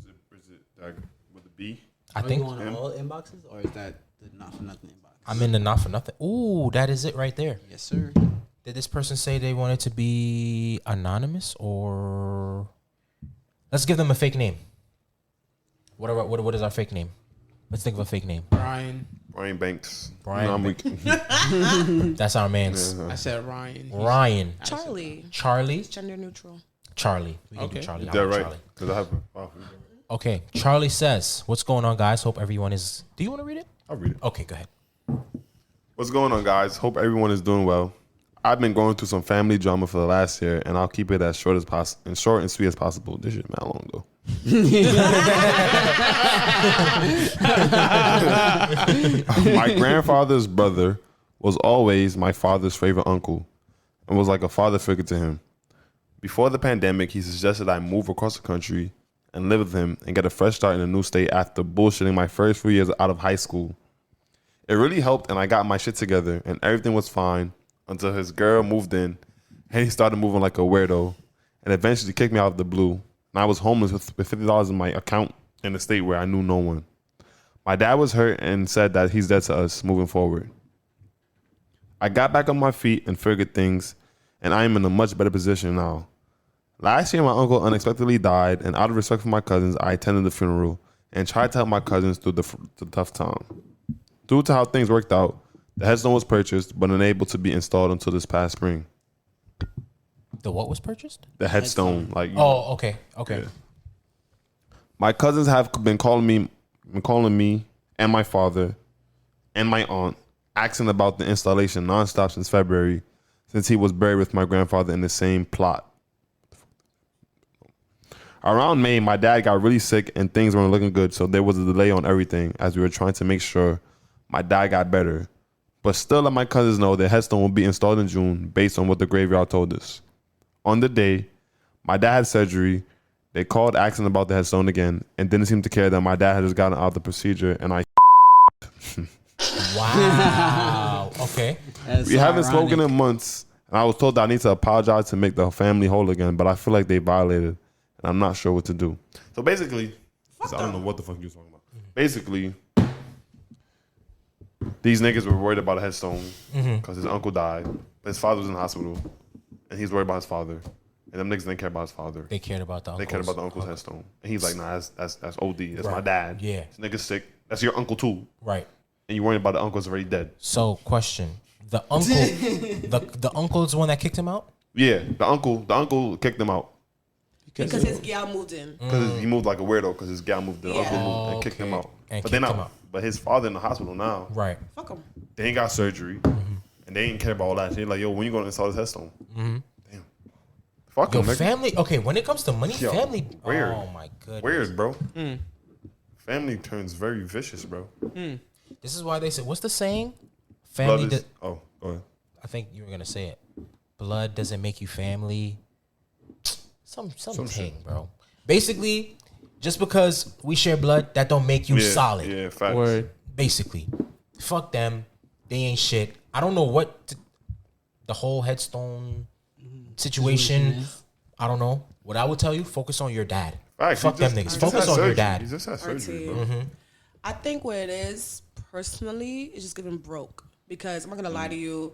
Is it with the B? I Are think you on all inboxes, or is that the not for nothing inbox? I'm in the not for nothing. Ooh, that is it right there. Yes, sir. Did this person say they wanted to be anonymous or? Let's give them a fake name. What is our fake name? Let's think of a fake name. Brian. Brian Banks. Brian No, I'm Banks. weak. That's our man's. I said Ryan. Ryan. Charlie. Charlie. Gender neutral. Charlie. We can Okay. do Charlie. Is I that like right? Charlie. Because I have. Okay. Charlie says, "What's going on, guys? Hope everyone is." Do you want to read it? I'll read it. Okay, go ahead. What's going on, guys? Hope everyone is doing well. I've been going through some family drama for the last year, and I'll keep it as short and sweet as possible. This shit mad long though. My grandfather's brother was always my father's favorite uncle and was like a father figure to him. Before the pandemic, he suggested I move across the country and live with him and get a fresh start in a new state after bullshitting my first few years out of high school. It really helped, and I got my shit together, and everything was fine until his girl moved in, and he started moving like a weirdo, and eventually kicked me out of the blue. And I was homeless with $50 in my account in a state where I knew no one. My dad was hurt and said that he's dead to us moving forward. I got back on my feet and figured things, and I am in a much better position now. Last year, my uncle unexpectedly died, and out of respect for my cousins, I attended the funeral and tried to help my cousins through the tough time. Due to how things worked out, the headstone was purchased but unable to be installed until this past spring. The what was purchased? The headstone, like Oh, okay. Yeah. My cousins have been calling me and my father and my aunt, asking about the installation nonstop since February, since he was buried with my grandfather in the same plot. Around May, my dad got really sick and things weren't looking good, so there was a delay on everything as we were trying to make sure my dad got better. But still let my cousins know the headstone will be installed in June based on what the graveyard told us. On the day, my dad had surgery. They called asking about the headstone again and didn't seem to care that my dad had just gotten out of the procedure and I Wow. Okay. That's we haven't ironic. spoken in months, and I was told that I need to apologize to make the family whole again, but I feel like they violated, and I'm not sure what to do. So basically, I don't know what the fuck you was talking about. Basically, these niggas were worried about a headstone because his uncle died, but his father was in the hospital, and he's worried about his father. And them niggas didn't care about his father. They cared about the They cared about the uncle's headstone. And he's like, nah, that's OD. That's my Right. dad. Yeah. This nigga's sick. That's your uncle too. Right. And you worrying about the uncle's already dead. So, question: the uncle, the uncle is the one that kicked him out. Yeah, the uncle kicked him out. Because his gal moved in. Because he moved like a weirdo because his gal moved. The Yeah. uncle moved and kicked him out. And But they kicked not. him out. But his father in the hospital now. Right. Fuck him. They ain't got surgery. And they ain't care about all that. They like, yo, when you gonna install this headstone? Damn. Fuck Yo, him, nigga. family. Okay, when it comes to money, Yo, family. weird. Oh my goodness. Weird, bro. Family turns very vicious, bro. This is why they say, what's the saying? Family. Love is, go ahead. I think you were gonna say it. Blood doesn't make you family. Some thing, shit. bro. Basically, just because we share blood, that don't make you solid. Yeah, facts. Word. Basically, fuck them. They ain't shit. I don't know what the whole headstone situation. I don't know. What I would tell you: focus on your dad. Facts. Fuck He them just- niggas. he just Focus had on your surgery. dad. He just had surgery, bro. I think what it is personally is just getting broke. Because I'm not gonna lie to you,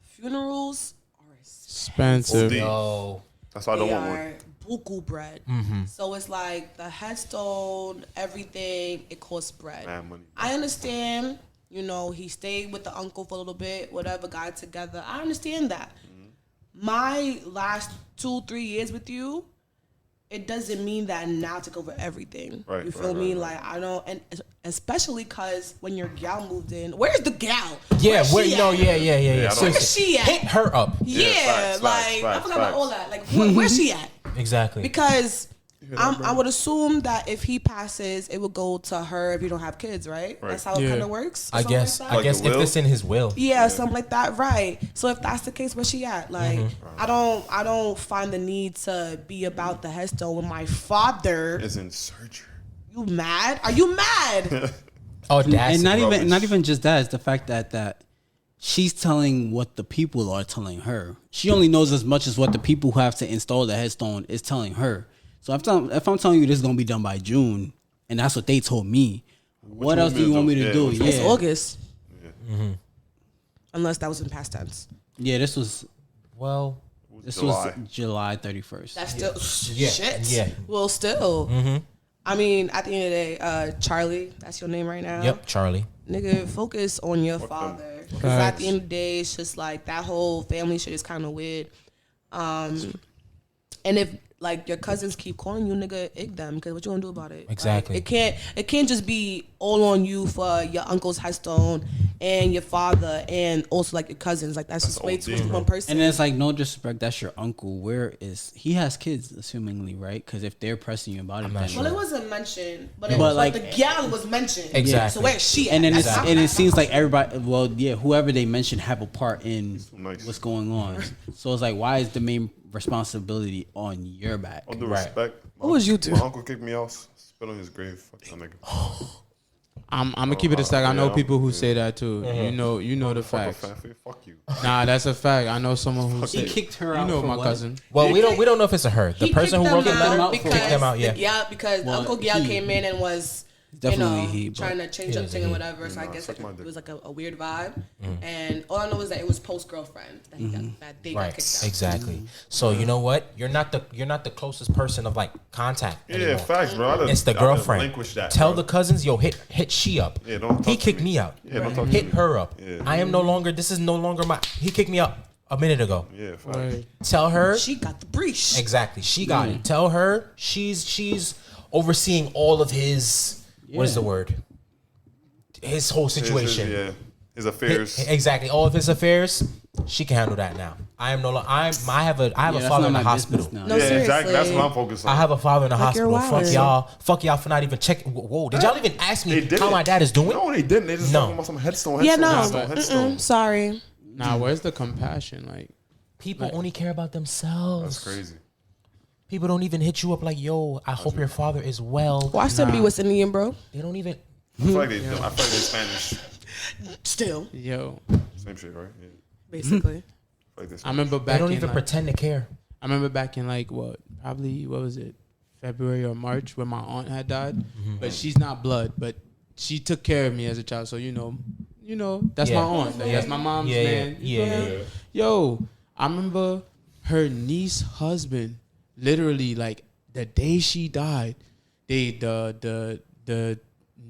funerals are Expensive. OD. Yo, That's why I don't they want are one. buku bread. So it's like the headstone, everything, it costs bread. Mad money. I understand, you know, he stayed with the uncle for a little bit, whatever, got together. I understand that. My last 2-3 years with you, it doesn't mean that now take over everything. Right, You feel right, me? right, Like, I don't, and especially because when your gal moved in, where's the gal? yeah, Where's where she you know, at? yeah. I don't- Where's she at? Hit her up. Yeah, facts, like, facts, I forgot about facts. all that. Like, where's she at? Exactly. Because I would assume that if he passes, it would go to her if you don't have kids, right? That's how it Yeah. kind of works. or I something guess. like that? I guess the if will? it's in his will. Yeah, something like that, right? So if that's the case, where she at? Like, I don't find the need to be about the headstone when my father. Is in surgery. You mad? Are you mad? Oh, that's And not rubbish. even just that. It's the fact that she's telling what the people are telling her. She only knows as much as what the people who have to install the headstone is telling her. So if I'm telling you this is gonna be done by June, and that's what they told me, what else do you want me to Yeah, do? what you It's Yeah, August. Unless that was in past tense. yeah. This was well. July 31st. That's still Yeah, shit. yeah. Well, still. I mean, at the end of the day, Charlie, that's your name right now. Yep, Charlie. Nigga, focus on your father. Because at the end of the day, it's just like that whole family shit is kind of weird. And if like your cousins keep calling you, nigga, ig them. Because what you gonna do about it? Exactly. Like, it can't just be all on you for your uncle's headstone and your father and also like your cousins. Like that's just way too much for one person. And it's like, no disrespect, that's your uncle. Where is he? Has kids, assumingly, right? Because if they're pressing you about it, not then sure. well, it wasn't mentioned, but But, like- the gal was mentioned. Exactly. So where's she at? and then That's not- it seems like everybody, well, yeah, whoever they mentioned have a part in nice. what's going on. So it's like, why is the main responsibility on your back? All due Right. respect. What was you do? My uncle kicked me off. Spit on his grave. Fuck that nigga. I'm gonna keep it a stack. I know Yeah, people who yeah. say that too. You know the Fuck a facts. fan. Fuck you. Nah, that's a fact. I know someone who He said, kicked her You out know for my what? cousin. Well, we don't know if it's a her. The He person who kicked wrote the them letter out for because kicked them out. Yeah. because Well, Uncle Gyal he- came in and was Definitely heat, but trying to change up thing and whatever. So I guess like, it was like a weird vibe. And all I know is that it was post girlfriend that he got that they got kicked out. Exactly. So you know what? You're not the closest person of like contact. Yeah, anymore. facts, bro. It's the girlfriend. Relinquish that, Tell bro. the cousins, yo, hit she up. Yeah, don't talk he to kicked me. me out. Yeah, don't talk to hit me. her up. Yeah. I am no longer. This is no longer my. He kicked me out a minute ago. Yeah, facts. Right. Tell her She got the breach. exactly. She got it. Tell her she's overseeing all of his. What is the word? His whole situation. His affairs. Exactly. All of his affairs. She can handle that now. I am no longer. I have a that's father not in the my hospital. business now. No, Yeah, seriously. exactly. That's what I'm focused on. I have a father in the hospital. you're Fuck wild. y'all. Fuck y'all for not even checking. Whoa, did y'all even ask me They didn't. how my dad is doing? No, they didn't. They just No. talking about some headstone. Yeah, no. Headstone. Sorry. Nah, where's the compassion? Like, People only care about themselves. That's crazy. People don't even hit you up like, yo, I hope your father is well. Watch them be West Indian, bro. They don't even. I feel like they Spanish. Still, yo, Same shit, right? Yeah. basically. I feel like I remember They back don't in even like, pretend to care. I remember back in like what was it, February or March when my aunt had died, but she's not blood, but she took care of me as a child, so you know that's Yeah. my aunt, like, that's my mom's Yeah, yeah, man. yeah, You feel me? yeah. Yo, I remember her niece husband, literally like the day she died, the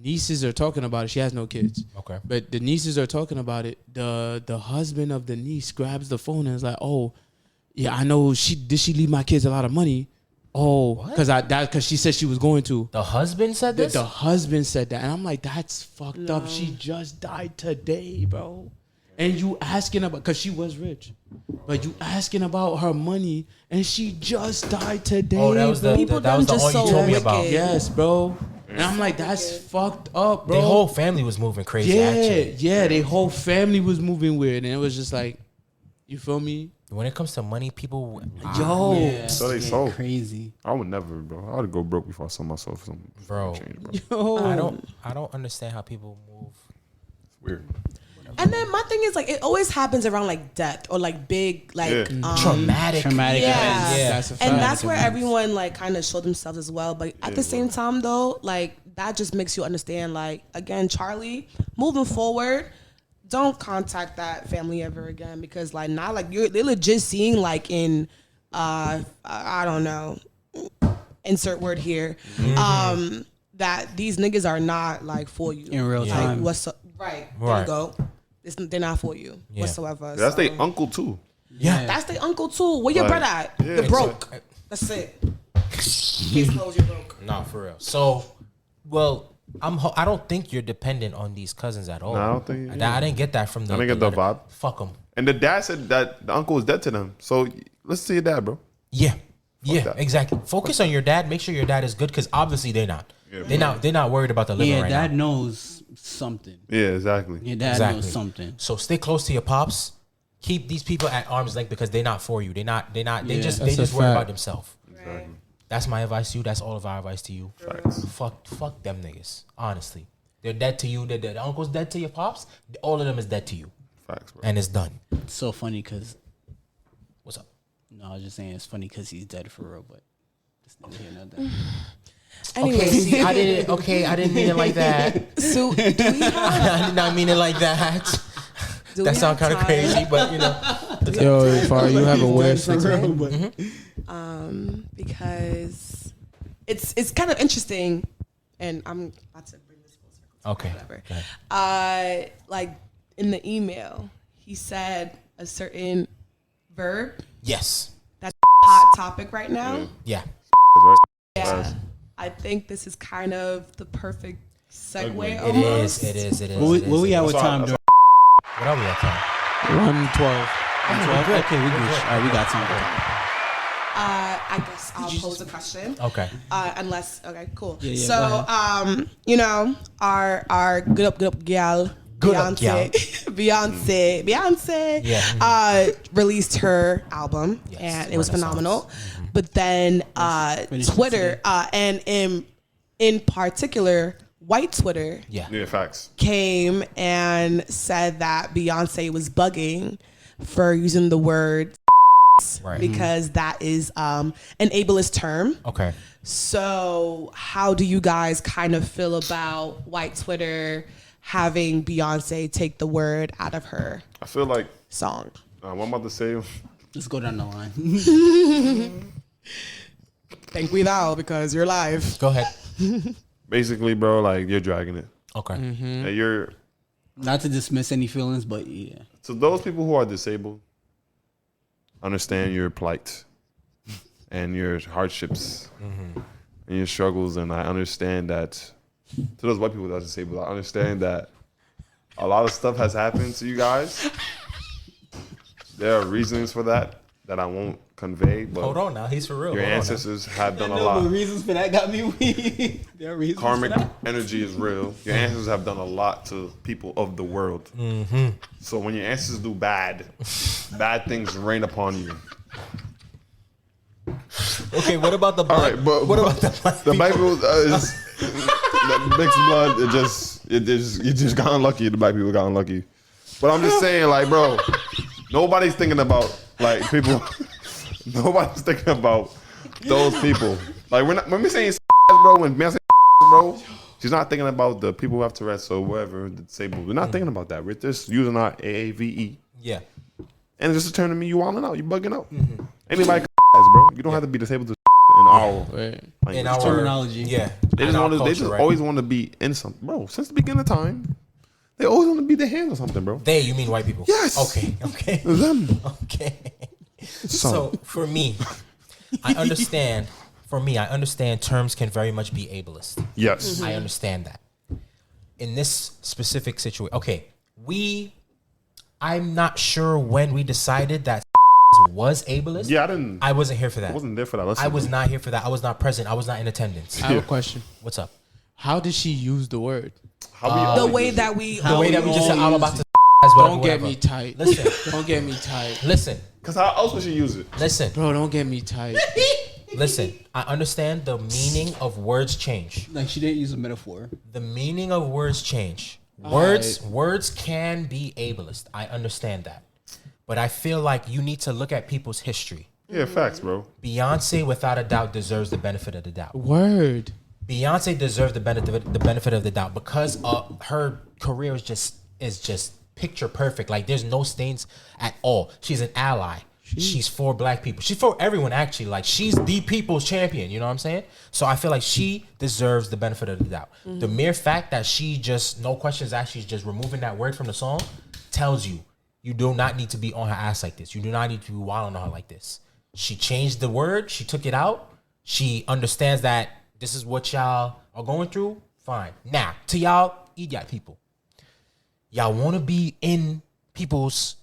nieces are talking about it. She has no kids. Okay. But the nieces are talking about it. The husband of the niece grabs the phone and is like, "Oh, yeah, I know she leave my kids a lot of money. Oh, because she said she was going to." The husband said The, this? the husband said that, and I'm like, "That's fucked up. She just died today, bro." And you asking about, because she was rich, but you asking about her money, and she just died today. Oh, that was bro. the People that was the them just one you so told me wicked. about. Yes, bro. And I'm like, that's fucked up, bro. The whole family was moving crazy. Yeah, Actually, yeah, their whole family was moving weird, and it was just like, you feel me? when it comes to money, people. Yo, Yeah, So they yeah, sold. crazy. I would never, bro. I would go broke before I sold myself some Bro. change, bro. yo, I don't understand how people move. It's weird. And then my thing is like it always happens around like death or like big like Yeah. Traumatic. Traumatic yeah. events. Yeah. that's a fact. And that's where everyone like kind of show themselves as well. But at the same time though, like that just makes you understand like again, Charlie, moving forward, don't contact that family ever again because like now like they're legit seeing like in I don't know, insert word here. That these niggas are not like for you. In real Like, time. Right. There Right. you go. They're not for you whatsoever. That's so. their uncle too. Yeah. That's their uncle too. Where your Like, brother at? yeah, You're broke. That's it. Case closed, you're broke. Nah, for real. So, well, I don't think you're dependent on these cousins at all. No, I don't think- I didn't get that from the. I didn't get the letter. vibe. Fuck them. And the dad said that the uncle was dead to them. So let's see your dad, bro. Yeah. Yeah, that. exactly. Focus on your dad. Make sure your dad is good because obviously they're not. They're not worried about the living Yeah, right dad now. knows something. Yeah, exactly. Your dad Exactly. knows something. So stay close to your pops. Keep these people at arm's length because they're not for you. They Yeah, just that's a worry fact. about themselves. Exactly. That's my advice to you. That's all of our advice to you. Facts. Fuck them niggas. Honestly, they're dead to you. The uncle's dead to your pops. All of them is dead to you, Facts, bro. and it's done. It's so funny because What's up? no, I was just saying it's funny because he's dead for real, but it's neither here nor there. Anyway, Okay, see, I didn't mean it like that. so do we have, I did not mean it like that. do That we sounds have kind of time? crazy, but you know. yo, Fari, you have a weird For sense. real, but Because it's kind of interesting, and I'm about to bring this full circle. Okay. Whatever. Go ahead. Like in the email, he said a certain verb Yes. that's hot topic right now. Yeah. Right? Yeah, I think this is kind of the perfect segue. It Almost. is. It is. It is. where it is, we it at is. with time? That's During What are we at time? 112. Okay, we good. All right, we got time. I guess I'll pose a question. Okay. Unless okay, cool. Yeah, so you know, our good up gal Good up gal. Beyonce Yeah. released her album Yes, and it was Renaissance. phenomenal. But then Finished it Twitter today. and in particular white Twitter Yeah. Yeah, facts. came and said that Beyonce was bugging for using the word Right. because that is an ableist term. Okay. So how do you guys kind of feel about white Twitter having Beyonce take the word out of her I feel like song? what I'm about to say. Let's go down the line. Thank we thou because you're live. Go ahead. Basically, bro, like you're dragging it. Okay. And you're Not to dismiss any feelings, but yeah. so those people who are disabled understand your plight and your hardships and your struggles, and I understand that. To those white people that are disabled, I understand that a lot of stuff has happened to you guys. There are reasons for that I won't convey, but Hold on now. He's for real. your Hold on now. ancestors have done a No, lot. but reasons for that got me weak. There are reasons Karmic for that. energy is real. Your ancestors have done a lot to people of the world. So when your ancestors do bad things rain upon you. Okay, what about the black? All right, but what about the black the people? black people is that mixed blood. You just got unlucky. The black people got unlucky. But I'm just saying, like, bro, nobody's thinking about like people. Nobody's thinking about those people. Like when we saying bro, when Beyonce bro, she's not thinking about the people who have Tourette's or whatever, the disabled. We're not thinking about that. We're just using our AAVE. Yeah. And it's just a term to me, you wilding out, you bugging out. Anybody can bro. You don't have to be disabled to in our Right. language. In our Terminology. Yeah. They In just our want to. They culture, just right? always want to be in something, bro. Since the beginning of time, they always want to be the hands or something, bro. They, you mean white people? Yes. Okay. Them. Okay. So for me, I understand. For me, I understand terms can very much be ableist. Yes. I understand that. In this specific situation, okay, I'm not sure when we decided that was ableist. Yeah, I didn't. I wasn't here for that. I wasn't there for that. Listen, I was not here for that. I was not present. I was not in attendance. I have a question. What's up? How did she use the word? How we The always way use that it. we The way that we just said, I'm about to Don't get me tight. Listen. Don't get me tight. Listen. Cause how else would she use it? Listen. Bro, don't get me tight. Listen. I understand the meaning of words change. Like she didn't use a metaphor. The meaning of words change. Words can be ableist. I understand that. But I feel like you need to look at people's history. Yeah, facts, bro. Beyonce, without a doubt, deserves the benefit of the doubt. Word. Beyonce deserves the benefit of the doubt because her career is just picture perfect. Like there's no stains at all. She's an ally. She's for black people. She's for everyone actually. Like she's the people's champion. You know what I'm saying? So I feel like she deserves the benefit of the doubt. The mere fact that she just no questions asked, she's just removing that word from the song tells you do not need to be on her ass like this. You do not need to be wilding on her like this. She changed the word. She took it out. She understands that this is what y'all are going through. Fine. Now, to y'all idiot people, y'all want to be in people's.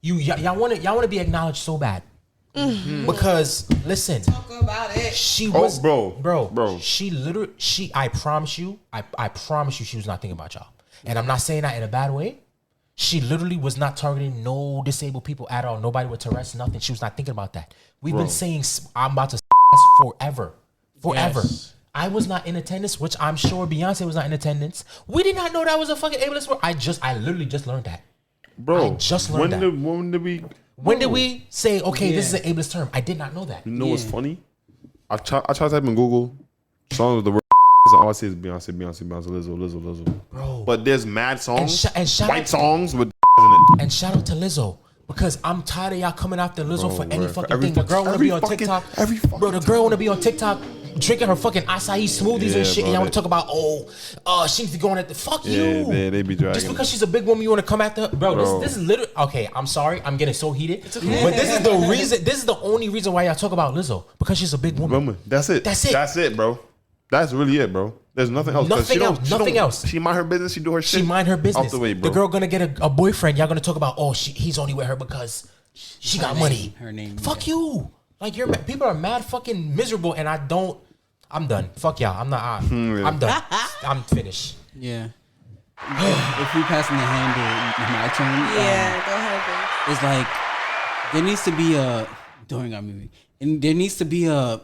Y'all want to be acknowledged so bad. Because listen, talk about it. she was bro. She literally. I promise you. I promise you, she was not thinking about y'all. And I'm not saying that in a bad way. She literally was not targeting no disabled people at all. Nobody with Tourette's, nothing. She was not thinking about that. We've been saying I'm about to forever. Yes. I was not in attendance, which I'm sure Beyonce was not in attendance. We did not know that was a fucking ableist word. I literally just learned that. Bro, I just learned that. When Did we say, okay, this is an ableist term? I did not know that. You know what's funny? I try to type in Google songs with the word and all I see is Beyonce, Lizzo. Bro. But there's mad songs, And shout white out, songs with in it. and shout out to Lizzo. Because I'm tired of y'all coming after Lizzo for any for fucking every thing. The girl wanna every be on fucking- TikTok. every fucking Bro, the girl wanna be on TikTok drinking her fucking acai smoothies Yeah, and shit. bro, And y'all wanna they- talk about, she needs to go on at the fuck Yeah, you. they be dragging. Just because she's a big woman, you want to come after her? Bro, this is literally... Okay, I'm sorry. I'm getting so heated. But this is the reason... This is the only reason why y'all talk about Lizzo. Because she's a big woman. Woman, that's it. That's it. That's it, bro. That's really it, bro. There's nothing else. 'Cause Nothing she don't- else. she Nothing don't- else. She mind her business. She do her shit. She mind her business. Off the way, bro. The girl gonna get a boyfriend. Y'all gonna talk about, he's only with her because she got money. Her name. Fuck you. Like, people are mad fucking miserable, and I'm done. Fuck y'all. I'm not. I'm done. I'm finished. Yeah. If we passing the handle, my turn. Yeah, go ahead, bro. It's like there needs to be a during our movie, and there needs to be a.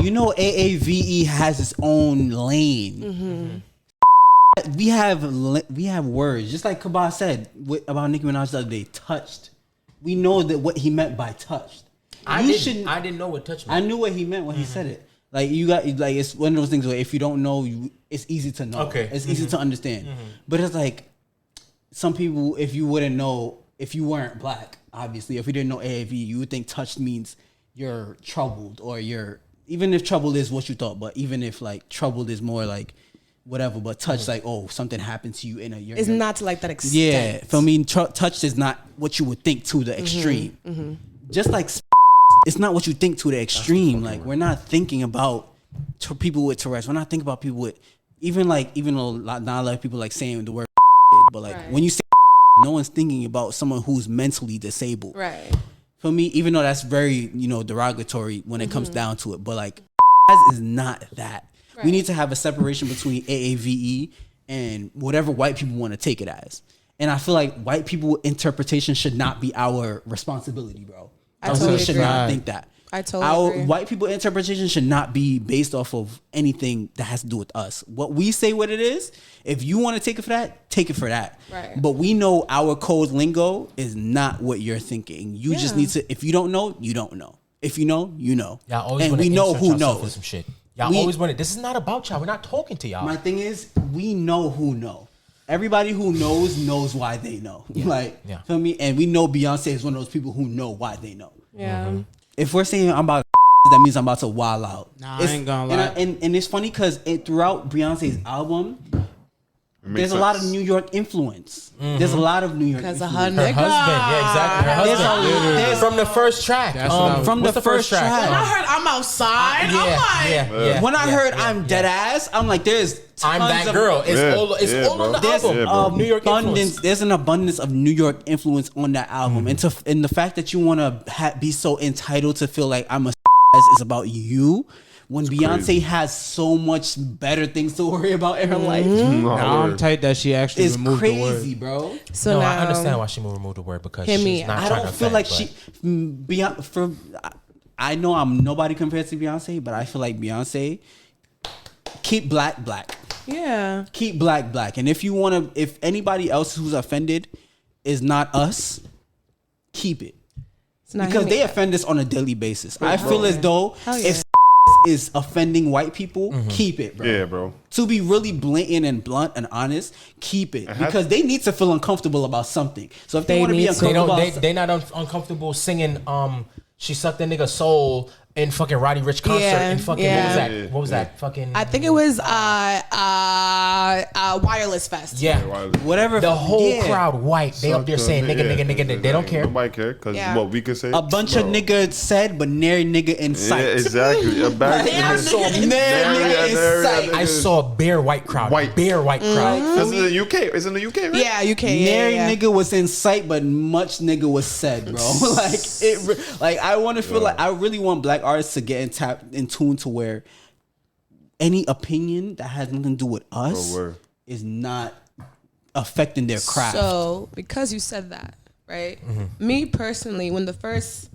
AAVE has its own lane. We have words, just like Kaba said about Nicki Minaj the other day. Touched, we know that what he meant by touched. I didn't know what touch meant. I knew what he meant when he said it. Like you got like it's one of those things where if you don't know, it's easy to know. Okay. It's easy to understand. But it's like some people, if you wouldn't know, if you weren't black, obviously, if you didn't know AAV, you would think touched means you're troubled or you're, even if troubled is what you thought, but even if like troubled is more like whatever, but touch like, oh, something happened to you in a year. It's not to like that extent. Yeah. For me, touched is not what you would think to the extreme. Just like it's not what you think to the extreme. Like we're not thinking about people with Tourette's. We're not thinking about people with even though not a lot of people like saying the word, but like when you say, no one's thinking about someone who's mentally disabled. Right. For me, even though that's very derogatory when it comes down to it, but like is not that. Right. We need to have a separation between AAVE and whatever white people want to take it as. And I feel like white people interpretation should not be our responsibility, bro. I totally should not think that. I totally agree. White people interpretation should not be based off of anything that has to do with us. What we say what it is, if you want to take it for that, take it for that. Right. But we know our code lingo is not what you're thinking. You just need to, if you don't know, you don't know. If you know, you know. Y'all always and we know who knows. With some shit. Y'all always want it. This is not about y'all. We're not talking to y'all. My thing is, we know who know. Everybody who knows why they know. Yeah. Feel me? And we know Beyonce is one of those people who know why they know. Yeah. If we're saying I'm about that means I'm about to wild out. Nah, I ain't gonna lie. And it's funny because throughout Beyonce's album, there's a lot of New York influence. There's a lot of New York influence. Because of her Her husband, yeah, exactly. Her husband. From the first track. From the first track. When I heard I'm outside, I'm like, when I heard I'm dead ass, I'm like, there's I'm that girl. It's all on the album. New York influence. There's an abundance of New York influence on that album, and the fact that you want to be so entitled to feel like I'm a is about you. When it's Beyonce crazy. Has so much better things to worry about in her life. Now I'm tight that she actually removed the word. It's crazy, bro. So no, now, I understand why she removed the word because she's not I trying don't to feel offend, like she I know I'm nobody compared to Beyonce, but I feel like Beyonce keep black. Yeah. Keep black. And if anybody else who's offended is not us, keep it. Because they offend us on a daily basis. I feel as though if is offending white people, keep it, bro. Yeah, bro. To be really blatant and blunt and honest, keep it. Because they need to feel uncomfortable about something. So if they want to be uncomfortable, they not uncomfortable singing She Sucked That Nigga's Soul in fucking Roddy Ricch concert in fucking what was that? Fucking I think it was Wireless Fest. Yeah. Whatever. The whole crowd white. They up there saying nigga. They don't care. Nobody care because what we can say. A bunch of niggas said, but nary nigga in sight. Yeah, exactly. I saw a bare white crowd. Bare white crowd. This is in the UK. It's in the UK, right? Yeah, UK. Nary nigga was in sight, but much nigga was said, bro. I want to feel like I really want black artists to get in tune to where any opinion that has nothing to do with us is not affecting their craft. So, because you said that, right? Me personally, when the first,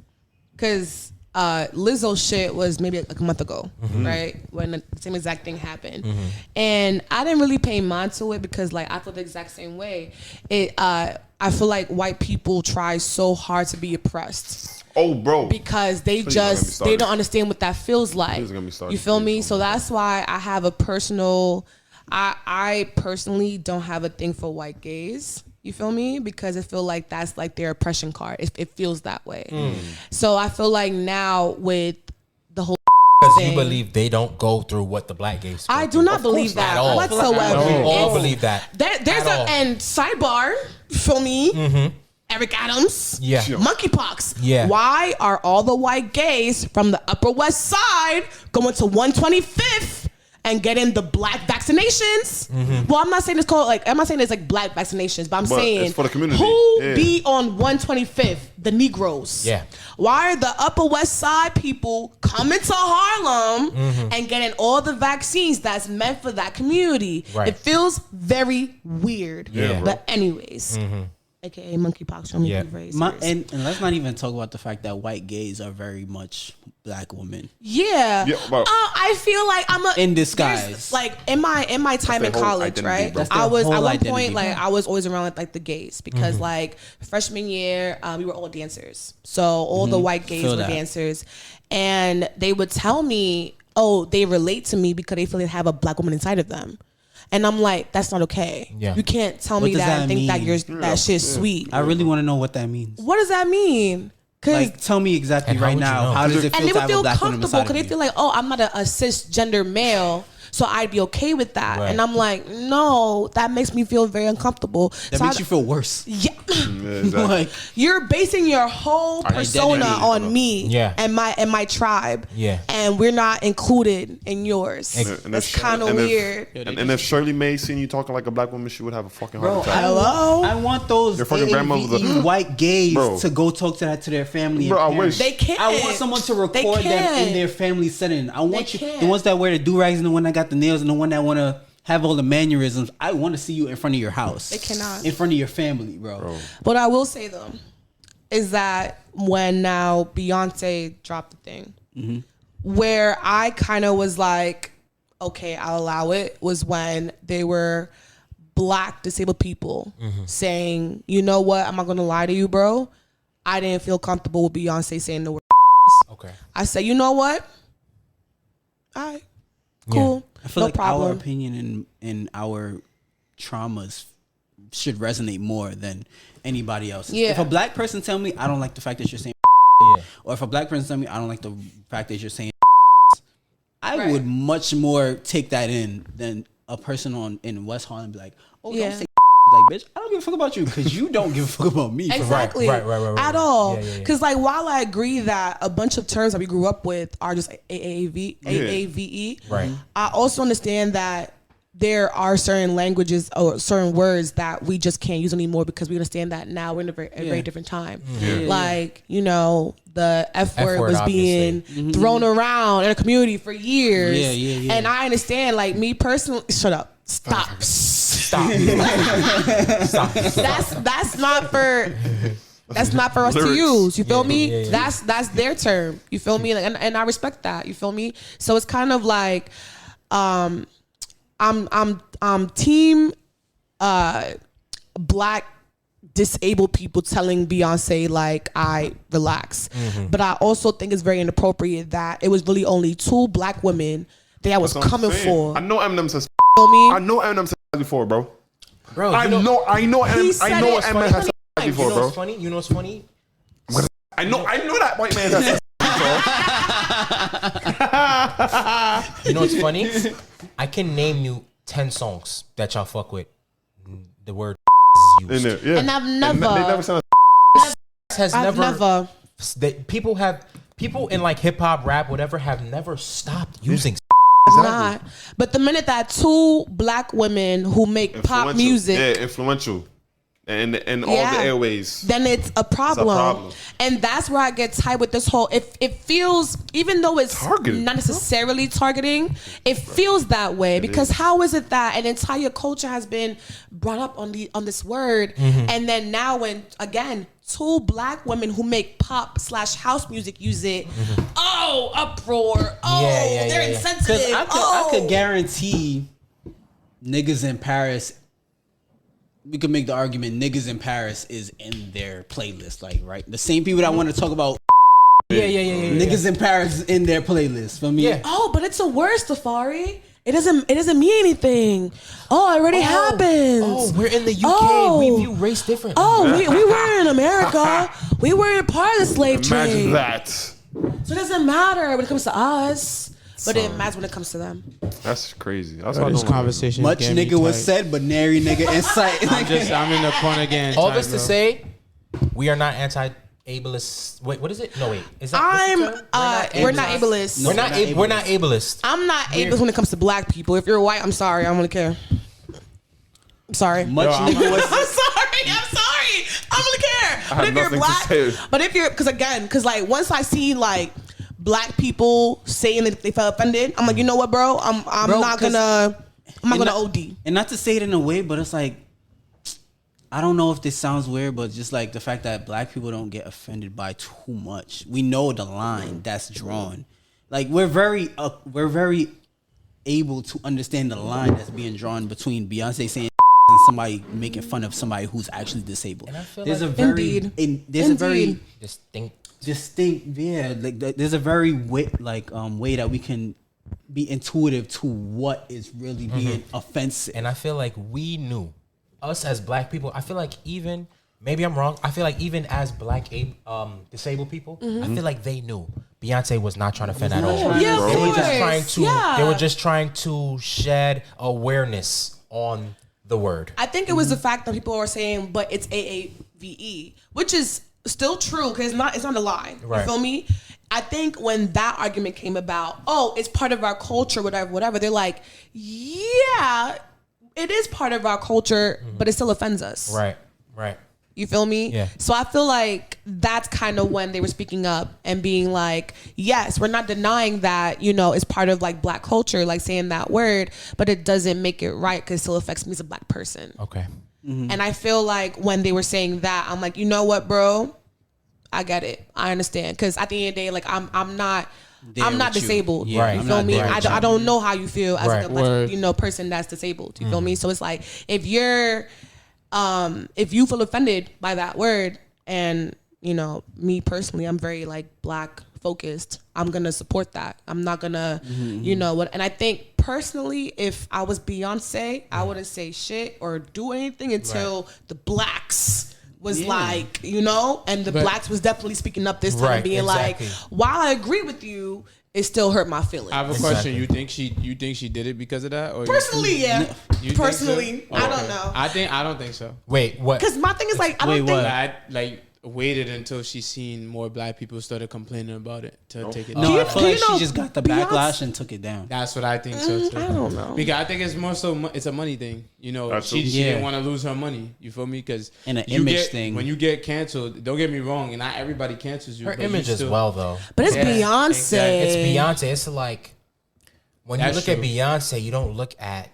because Lizzo shit was maybe like a month ago, right? When the same exact thing happened. And I didn't really pay mind to it because I feel the exact same way. I feel like white people try so hard to be oppressed. Oh, bro. Because they don't understand what that feels like. You feel me? So that's why I have a personal, I personally don't have a thing for white gays. You feel me? Because I feel like that's like their oppression card. It feels that way. So I feel like now with the whole because you believe they don't go through what the black gays go I do not believe that whatsoever. We all believe that. There's and sidebar, you feel me? Eric Adams, monkeypox. Yeah. Why are all the white gays from the Upper West Side going to 125th and getting the black vaccinations? Well, I'm not saying it's called I'm not saying it's like black vaccinations, but I'm saying it's for the community. Who be on 125th? The Negroes. Yeah. Why are the Upper West Side people coming to Harlem and getting all the vaccines that's meant for that community? Right. It feels very weird. Yeah. But anyways. aka monkeypox. Show me Yeah. And let's not even talk about the fact that white gays are very much black women. Yeah. Well, I feel like I'm in disguise. like in my time in their whole college, identity, right? bro. That's their I was whole at one identity. point like I was always around like the gays because like freshman year we were all dancers, so all the white gays Feel were that. dancers, and they would tell me, oh, they relate to me because they feel they have a black woman inside of them. And I'm like, that's not okay. Yeah. You can't tell What me does that that and think that mean? that shit's sweet. I really want to know what that means. What does that mean? Cause Like, tell me exactly And how right would you now. know? How does it and feel they to would have a feel black woman comfortable inside because of they you? feel like, oh, I'm not a cisgender male, so I'd be okay with that. Right. And I'm like, no, that makes me feel very uncomfortable. That So makes you feel worse. yeah. Yeah, exactly. Like, You're basing your whole persona Identity. on me Yeah. and my tribe. Yeah. And we're not included in yours. And That's if- kind of and if- weird. And if Shirley May seen you talking like a black woman, she would have a fucking heart bro, attack. Hello? I want those Your fucking grandmother- AAVE white gays Bro. to go talk to that to their family. Bro, I and parents. wish. They can't. I want someone to They record them can't. in their family setting. I want They you, can't. the ones that wear the do-rags and the one that got the nails and the one that want to have all the mannerisms. I want to see you in front of your house. They cannot. In front of your family, bro. What I will say though is that when now Beyonce dropped the thing, where I kind of was like, okay, I'll allow it, was when they were black disabled people saying, you know what, I'm not gonna lie to you, bro. I didn't feel comfortable with Beyonce saying the word. Okay. I said, you know what? All right, cool, I feel no like our problem. opinion and our traumas should resonate more than anybody else's. Yeah. If a black person tell me I don't like the fact that you're saying Yeah. or if a black person tell me I don't like the fact that you're saying I Right. would much more take that in than a person in West Harlem be like, oh, Yeah. don't say like, bitch, I don't give a fuck about you because you don't give a fuck about me. Exactly. Right. At all. Yeah, yeah, yeah. Because like while I agree that a bunch of terms that we grew up with are just AAVE, Right. I also understand that there are certain languages or certain words that we just can't use anymore because we understand that now we're in a very different time. Like, you know, the F word word, was being thrown around in a community for years. Yeah. And I understand, like me personally, shut up. Stop. Stop. That's not for us to Lyrics. use. You feel me? yeah. That's their term. You feel me? Like, and I respect that. You feel me? So it's kind of like I'm team black disabled people telling Beyonce like I relax. But I also think it's very inappropriate that it was really only 2 black women that I was That's what I'm coming saying. for. I know Eminem says. You feel me? I know Eminem said before, bro. Bro, I know He said it Eminem has said You before, know bro. what's funny? You know what's funny? I know that white man has said before. You know what's funny? I can name you 10 songs that y'all fuck with. The word is In used. there, yeah. And I've They never never said Has I've never people in like hip hop, rap, whatever, have never stopped using. not. But the minute that 2 black women who make pop influential. music, Yeah, influential. And all Yeah. the airways. then it's a problem. problem. And that's where I get tied with this whole. If it feels, even though it's Targeted. not necessarily targeting, it feels that way because how is it that an entire culture has been brought up on this word, and then now when again 2 black women who make pop / house music use it, oh uproar, oh Yeah, they're yeah. insensitive, I could guarantee niggas in Paris. We could make the argument niggas in Paris is in their playlist, like right. The same people that want to talk about Yeah. niggas in Paris is in their playlist. For me, Yeah. Oh, but it's a word, Safari. It doesn't mean anything. Oh, it already happens. Oh, we're in the UK. Oh. We view race different. Oh, we were in America. We were a part of the slave Imagine trade. that. So it doesn't matter when it comes to us, but it matters when it comes to them. That's crazy. That's why I This don't like conversation. much getting me nigga was tight. said, but nary nigga insight. I'm in the corner again. All this to say, we are not anti-ableist. Wait, what is it? No, wait. Is that We're not ableist. We're not ableist. I'm not ableist when it comes to black people. If you're white, I'm sorry. I don't really care. I'm sorry. Much nigga was I'm sorry. I don't really care. But have if you're nothing to black, say. but if you're, because like once I see like black people saying that they felt offended, I'm like, you know what, bro? I'm Bro, not 'cause- gonna and OD. And not to say it in a way, but it's like I don't know if this sounds weird, but just like the fact that black people don't get offended by too much. We know the line that's drawn. Like we're very able to understand the line that's being drawn between Beyonce saying and somebody making fun of somebody who's actually disabled. And I feel there's like a very there's a very distinct like there's a very way that we can be intuitive to what is really being offensive. And I feel like we knew, us as black people, I feel like even, maybe I'm wrong, I feel like even as black disabled people, I feel like they knew Beyonce was not trying to offend at all. Yeah, They were just trying to shed awareness on the word. I think it was the fact that people were saying, but it's AAVE, which is still true because it's not a lie. Right. You feel me? I think when that argument came about, oh, it's part of our culture, whatever, they're like, yeah, it is part of our culture, but it still offends us. Right. You feel me? Yeah. So I feel like that's kind of when they were speaking up and being like, yes, we're not denying that, it's part of like black culture, like saying that word, but it doesn't make it right because it still affects me as a black person. Okay. And I feel like when they were saying that, I'm like, you know what, bro? I get it. I understand. Because at the end of the day, like I'm not disabled. Yeah, right. You feel me? I don't know how you feel as right. a person that's disabled. You feel me? So it's like if you feel offended by that word, and me personally, I'm very like black focused. I'm gonna support that. I'm not gonna, and I think personally, if I was Beyonce, I wouldn't say shit or do anything until the blacks was like, and the blacks was definitely speaking up this time, being like, while I agree with you, it still hurt my feelings. I have a question. You think she did it because of that? Or personally, yeah. Personally, so? I don't know. I don't think so. Wait, what? Because my thing is like, I don't think. I waited until she seen more black people started complaining about it to take it down. No, I feel like she just got the backlash and took it down. That's what I think so too. I don't know. Because I think it's more so it's a money thing. She didn't want to lose her money. You feel me? Because and an image thing. When you get canceled, don't get me wrong, and not everybody cancels you. Her image as well, though. But it's Beyonce. Exactly. It's Beyonce. It's like when you look at Beyonce, you don't look at.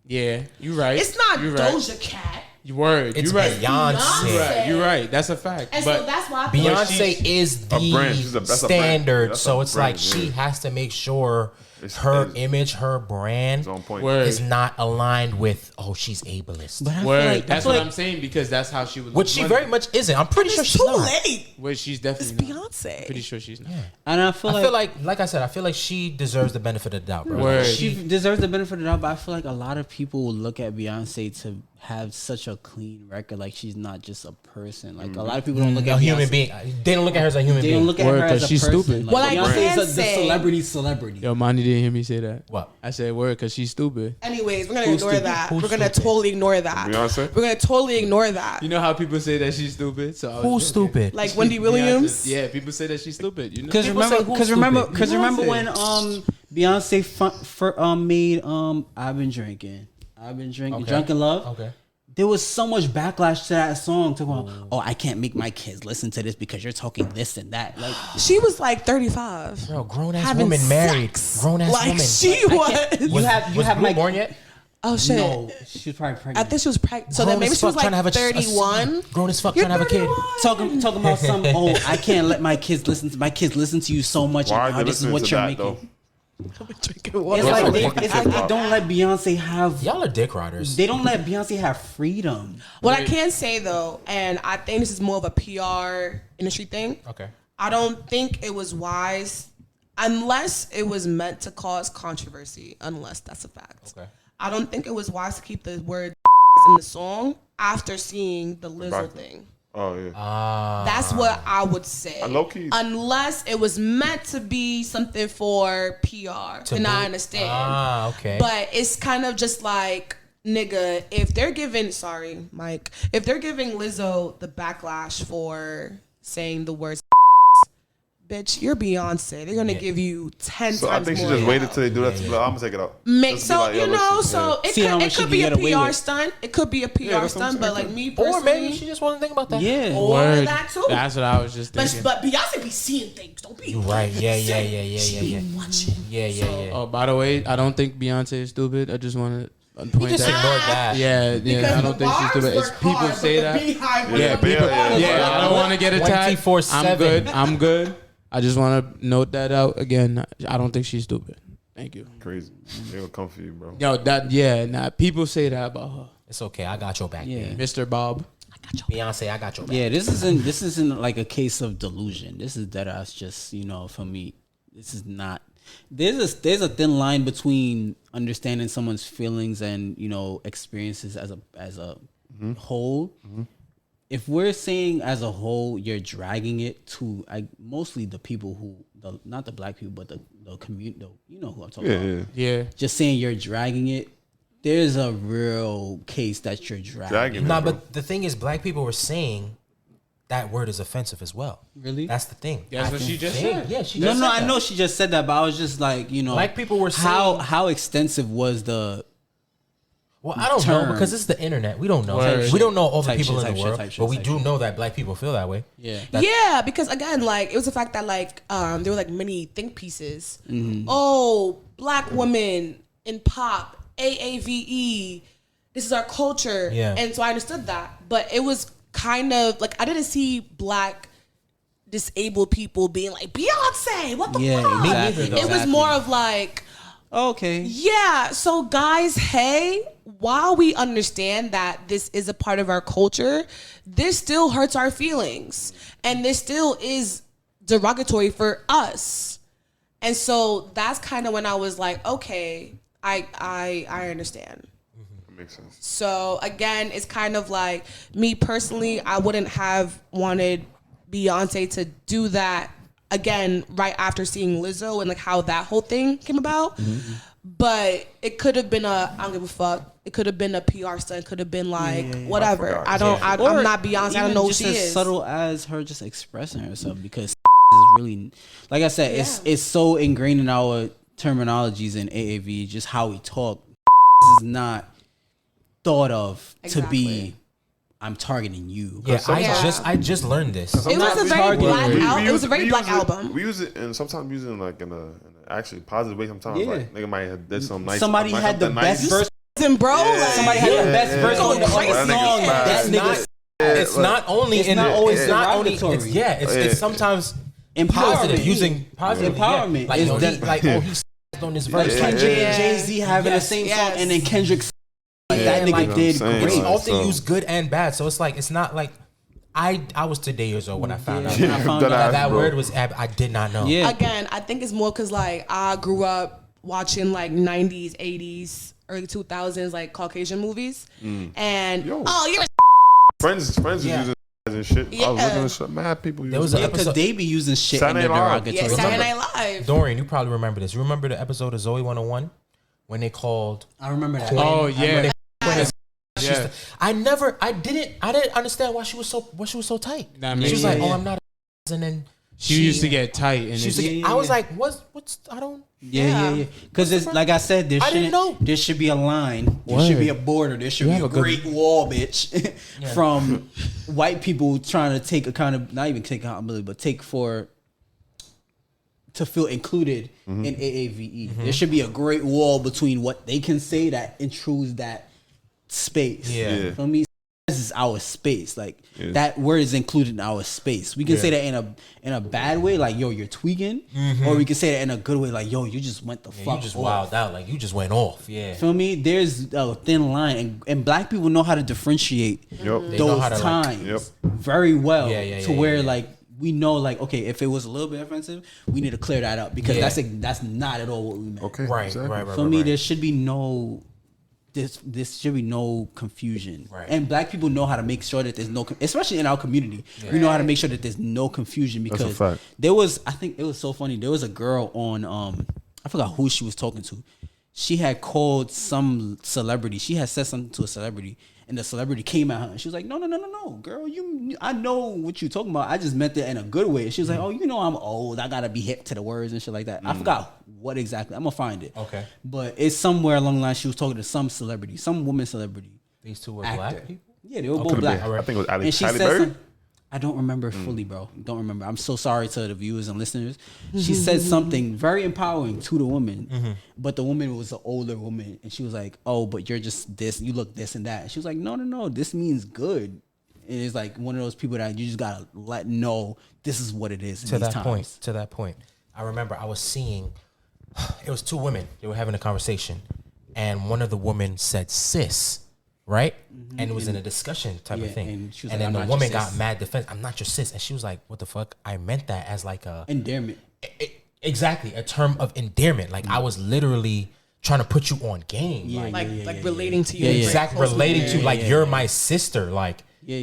Yeah, you're right. It's not Doja Cat. Word. It's right. Beyonce. You're right. That's a fact. And but so that's why Beyonce is the brand. standard. So it's like she has to make sure her image, her brand on point. is not aligned with, she's ableist. But I Word. feel like, That's what I'm saying, because that's how she was. Which she very much isn't. I'm pretty sure she's too not. late. Which she's definitely It's not. Beyonce. Pretty sure she's not. Yeah. And I feel like I said, I feel like she deserves the benefit of the doubt, bro. Word. she deserves the benefit of the doubt, but I feel like a lot of people will look at Beyonce to have such a clean record, like she's not just a person. Like a lot of people don't look at a human Beyonce. being. They don't look at her as a human They being. don't look at her as a she's person. stupid. Like, Well, I Beyonce can is the say- celebrity. Yo, Monty didn't hear me say that. What? I said word because she's stupid. Anyways, we're gonna ignore that. Who's We're gonna stupid? totally ignore that. Beyonce? We're gonna totally ignore that. You know how people say that she's stupid? So Who's stupid? Like Wendy Williams. Yeah, people say that she's stupid. You know? Because People say who's remember stupid. when Beyonce made I've been drinking, Okay. Drunk in Love. Okay. There was so much backlash to that song. Talking about, I can't make my kids listen to this because you're talking this and that. Like She was like 35. Bro, grown ass Having woman married. sex. Grown ass like woman. she was. you have Blue my born yet? Oh shit. No, she was probably I pregnant. think she was pregnant. So then Grown maybe as she was fuck, trying to have like a 31. Grown as fuck You're trying to have a kid. 31. talking about some. I can't let my kids listen to you so much. Why And are now they this is listening what to you're that, making. though? Drinking water. It's Yeah, like fucking they don't let Beyonce have. Y'all are dick riders. They don't let Beyonce have freedom. What I can say though, and I think this is more of a PR industry thing. Okay. I don't think it was wise unless it was meant to cause controversy, unless that's a fact. Okay. I don't think it was wise to keep the word in the song after seeing the Lizzo Right. thing. Oh yeah. That's what I would say. Low-key. Unless it was meant to be something for PR. And I understand. Okay. But it's kind of just like, nigga, if they're giving Lizzo the backlash for saying the words, bitch, you're Beyonce. They're gonna give you 10 So times I think she more. just waited till they do that. I'm gonna take it out. Just be So like, yo, listen, so yeah. it See how could, much it she could be can a get away PR with. stunt. It could be a PR that's what I'm stunt, but saying. like me or personally, maybe she just wasn't thinking about that. Yeah. or Word. that too. That's what I was just thinking. But Beyonce be seeing things. Don't be Right. Yeah. She Yeah. be watching. Yeah. Oh, by the way, I don't think Beyonce is stupid. I just want to You just ignored that. Yeah, Because I don't think she's stupid. It's people say that. Yeah, I don't want to get attacked. 24/7. I'm good. I just want to note that out again. I don't think she's stupid. Thank you. Crazy. They will come for you, bro. Yo, people say that about her. It's okay. I got your back, baby. Mr. Bob. Beyonce, I got your back. Yeah, this isn't like a case of delusion. This is dead ass. Just for me, this is not. There's a thin line between understanding someone's feelings and experiences as a whole. Mm-hmm. If we're saying as a whole, you're dragging it to mostly the people not the black people, but the community. You know who I'm talking about. Yeah. Just saying you're dragging it. There's a real case that you're dragging. Nah, but the thing is, black people were saying that word is offensive as well. Really? That's the thing. That's what she just said. Yeah, she just said I that. know she just said that, but I was just like, black people were saying how extensive was the. Well, I don't know because it's the internet. We don't know. We don't know all the people in the world, but we do know that black people feel that way. Yeah, because again, it was the fact that there were many think pieces. Mm-hmm. Oh, black women in pop, AAVE. This is our culture. Yeah. And so I understood that, but it was kind of I didn't see black disabled people being like Beyonce. What the fuck? Exactly. It was more of okay. Yeah. So guys, hey, while we understand that this is a part of our culture, this still hurts our feelings. And this still is derogatory for us. And so that's kind of when I was like, okay, I understand. That makes sense. So again, it's kind of me personally, I wouldn't have wanted Beyonce to do that again right after seeing Lizzo and how that whole thing came about. Mm-hmm. But it could have been I don't give a fuck. It could have been a PR stunt. It could have been whatever. I'm not Beyonce. I don't know who she is. As subtle as her just expressing herself, because is really, like I said, it's so ingrained in our terminologies in AAV, just how we talk. Is not thought of to be. I'm targeting you. Yeah, I just learned this. It was a very black album. It was a very black album. We use it, and sometimes we use it in in a actually positive way. Sometimes nigga might have did some nice. Somebody had the best verse, bro. Somebody had the best verse on the song. That nigga. It's not only. It's not always. It's not only. It's sometimes positive. Using positive empowerment. He's on this verse. Kendrick and Jay-Z having the same song, and then Kendrick. That nigga did great. It's often used good and bad, so it's not like I was today years old when I found out. That word was I did not know. Yeah. Again, I think it's more because I grew up watching 90s, 80s, early 2000s Caucasian movies, and you're friends using and shit. I was looking at shit. Mad people using because they be using shit in their derogatory. Yeah, Saturday Night Live. Dorian, you probably remember this. You remember the episode of Zoe 101 when they called? I remember that. Oh yeah. I didn't understand why she was so tight. She was like, "Oh, I'm not," and then she used to get tight, and I was like, "What's I don't." Yeah. Because it's like I said, there should be a line, there should be a border, there should be a great wall, bitch, from white people trying to take not even take accountability, but to feel included in AAVE. Mm-hmm. There should be a great wall between what they can say that intrudes that space. Yeah. For me, this is our space. That word is included in our space. We can say that in a bad way, yo, you're tweaking, or we can say that in a good way, yo, you just went the fuck you just off. wilded out, you just went off. Yeah. Feel me? There's a thin line, and black people know how to differentiate those times very well. To where we know we if it was a little bit offensive, we need to clear that up because that's not at all what we meant. Okay. Right. For me, there should be no. This should be no confusion, and black people know how to make sure that there's no, especially in our community, we know how to make sure that there's no confusion because there was, I think it was so funny. There was a girl on, I forgot who she was talking to. She had called some celebrity. She had said something to a celebrity, and the celebrity came at her, and she was like, "No, girl, I know what you're talking about. I just meant it in a good way." She was like, "Oh, I'm old. I gotta be hip to the words and shit like that." I forgot what exactly. I'm gonna find it. Okay, but it's somewhere along the line. She was talking to some celebrity, some woman celebrity. These two were actor. Black people. Yeah, they were both black. I think it was and she Halle said Berry. I don't remember fully, bro. Don't remember. I'm so sorry to the viewers and listeners. She said something very empowering to the woman, but the woman was an older woman, and she was like, "Oh, but you're just this. You look this and that." And she was like, "No. This means good." And it's like one of those people that you just gotta let know this is what it is. To that point, I remember I was seeing. It was two women. They were having a conversation, and one of the women said "sis." Right? And it was in a discussion type of thing. And, she was like, then "I'm the not woman your got sis." mad defense. I'm not your sis. And she was like, what the fuck? I meant that as like a... Endearment. Exactly. A term of endearment. Like I was literally trying to put you on game. Like relating to you. Exactly. Relating to like you're my sister. Like... Yeah.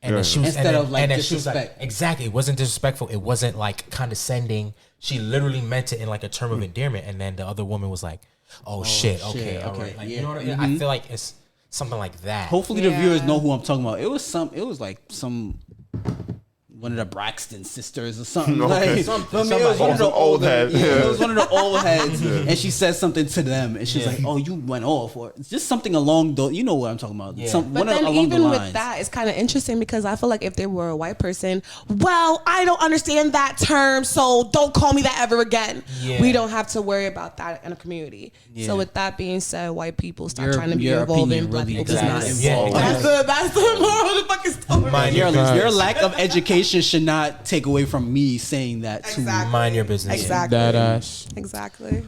And then she was... Instead of like and then she was like, disrespect. exactly. It wasn't disrespectful. It wasn't like condescending. She literally meant it in like a term of endearment. And then the other woman was like, oh shit. Okay. All right. Like, you know what I mean? I feel like it's... something like that. Hopefully the viewers know who I'm talking about. It was like one of the Braxton sisters or something. Okay. Like, Somebody. it was one of the old heads. Yeah. It was one of the old heads. And she said something to them. And she's like, oh, you went off. Or it's just something along the, you know what I'm talking about. Yeah. But then even with that, it's kind of interesting because I feel like if they were a white person, well, I don't understand that term, so don't call me that ever again. Yeah. We don't have to worry about that in a community. Yeah. So with that being said, white people stop Your- trying to be your involved opinion in black really people. does not business. involve. Yeah. That's the moral of the fucking story. Mind your business. Your lack of education should not take away from me saying that to Exactly. Mind your business. Exactly. That ass. Exactly.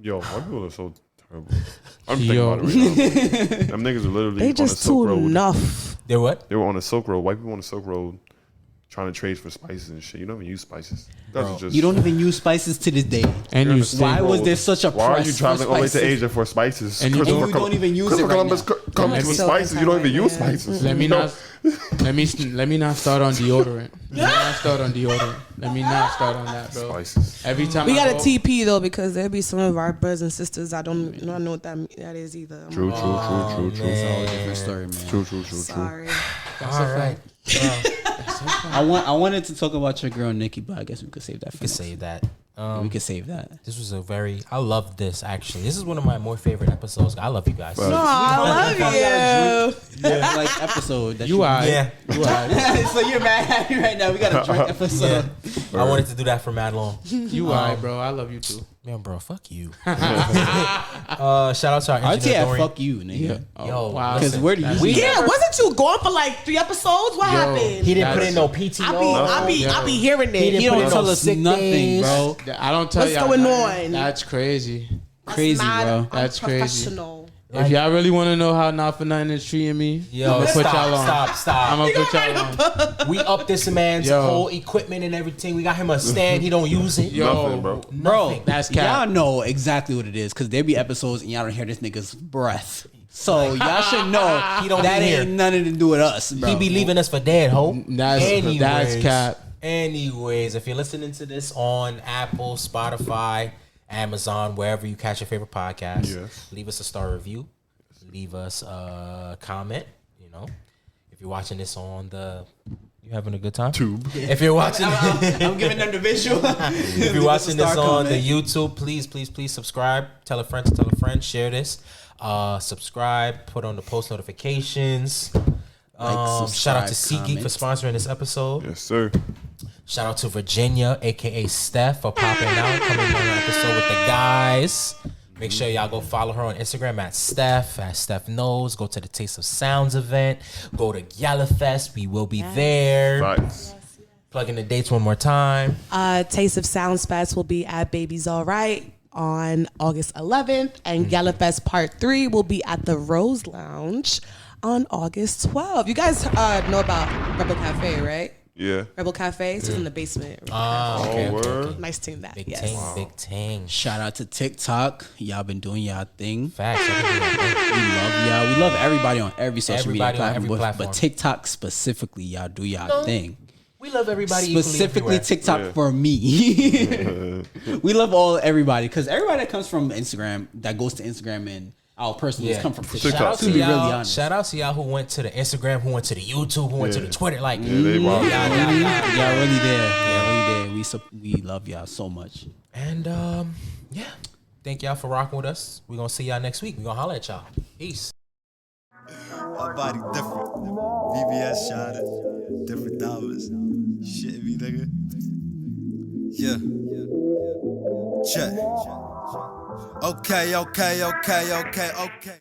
Yo, white people are so terrible. I'm thinking about it right now. Them niggas are literally They on the just Silk too Road. enough. They're what? They were on the Silk Road. White people on the Silk Road trying to trade for spices and shit. You don't even use spices. That's just You don't even use spices to this day. And You're you on the stay. Why was there such a Why are press you for traveling all the way to spices? Asia for spices? And you don't even use it right Columbus now. comes That's with so spices. You don't even use anti-white, man. spices. Let me No. not. Let me not start on deodorant. Let me not start on that, bro. Spices. Every time We I got a go, TP though because there'll be some of our brothers and sisters I don't know what that is either. I'm True. It's a whole different story, man. True. sorry. That's a fact. I wanted to talk about your girl Nikki, but I guess we could save that for We could next. say that. We could save that. This was I love this actually. This is one of my more favorite episodes. I love you guys. Right. No, I love you. Yeah, like episode that You are. Yeah. You are. So you're mad at me right now. We got a drink episode. I wanted to do that for mad long. You are, bro. I love you too. Man, bro, fuck you. Shout out to our I'd say engineer I Dorian. fuck you, nigga. Yo, wow. Because listen, where do you? Yeah, wasn't you gone for like 3 episodes? What happened? he didn't put in no I PTO. be hearing it. didn't He put don't in tell no us sick nothing, days. bro. I don't tell What's y'all. going on? That's crazy. Crazy, bro. That's crazy. Unprofessional. If y'all really want to know how Not For Nothing is treating me, Yo, I'm gonna put y'all on. stop. I'm gonna put y'all on. We up this man's Yo. whole equipment and everything. We got him a stand. He don't use it. Yo, Nothing, bro. Bro, That's cap. y'all know exactly what it is because there be episodes and y'all don't hear this nigga's breath. So y'all should know He don't that be here. ain't nothing to do with us, bro. He be leaving us for dead, ho. That's cap. Anyways, if you're listening to this on Apple, Spotify, Amazon, wherever you catch your favorite podcast, Yes. leave us a star review. Leave us a comment. You know, if you're watching this on you having a good time? Tube. If you're watching, I'm giving them the visual. if you're watching this on the YouTube, please subscribe. Tell a friend to tell a friend. Share this. Subscribe. Put on the post notifications. Shout out to SeatGeek for sponsoring this episode. Yes, sir. Shout out to Virginia, aka Steph, for popping out, coming on an episode with the guys. Make sure y'all go follow her on Instagram at Steph Knows. Go to the Taste of Sounds event. Go to Galafest. We will be there. Facts. Plug in the dates one more time. Taste of Sounds Fest will be at Baby's Alright on August 11th, and Galafest Part 3 will be at the Rose Lounge on August 12th. You guys know about Rebel Cafe, right? Yeah. Rebel Cafe, it's in the basement. Okay. Word. Nice team that. Big Yes. ting, big ting. Shout out to TikTok. Y'all been doing y'all thing. Facts. I can do that. We love y'all. We love everybody on every social Everybody media on every platform, platform. but TikTok specifically, y'all do y'all thing. We love everybody Specifically equally TikTok Yeah. for me. We love everybody because everybody that comes from Instagram, that goes to Instagram and our personals Yeah. come from Shout TikTok. out To to be really y'all. honest. Shout out to y'all who went to the Instagram, who went to the YouTube, who went to the Twitter. Like, Yeah, they wild. Y'all really there. Y'all really there. We love y'all so much. and yeah. Thank y'all for rocking with us. We're gonna see y'all next week. We're gonna holler at y'all. Peace. My body different. VBS shot it. Different dollars. Shit me, nigga. Yeah. Check. Okay.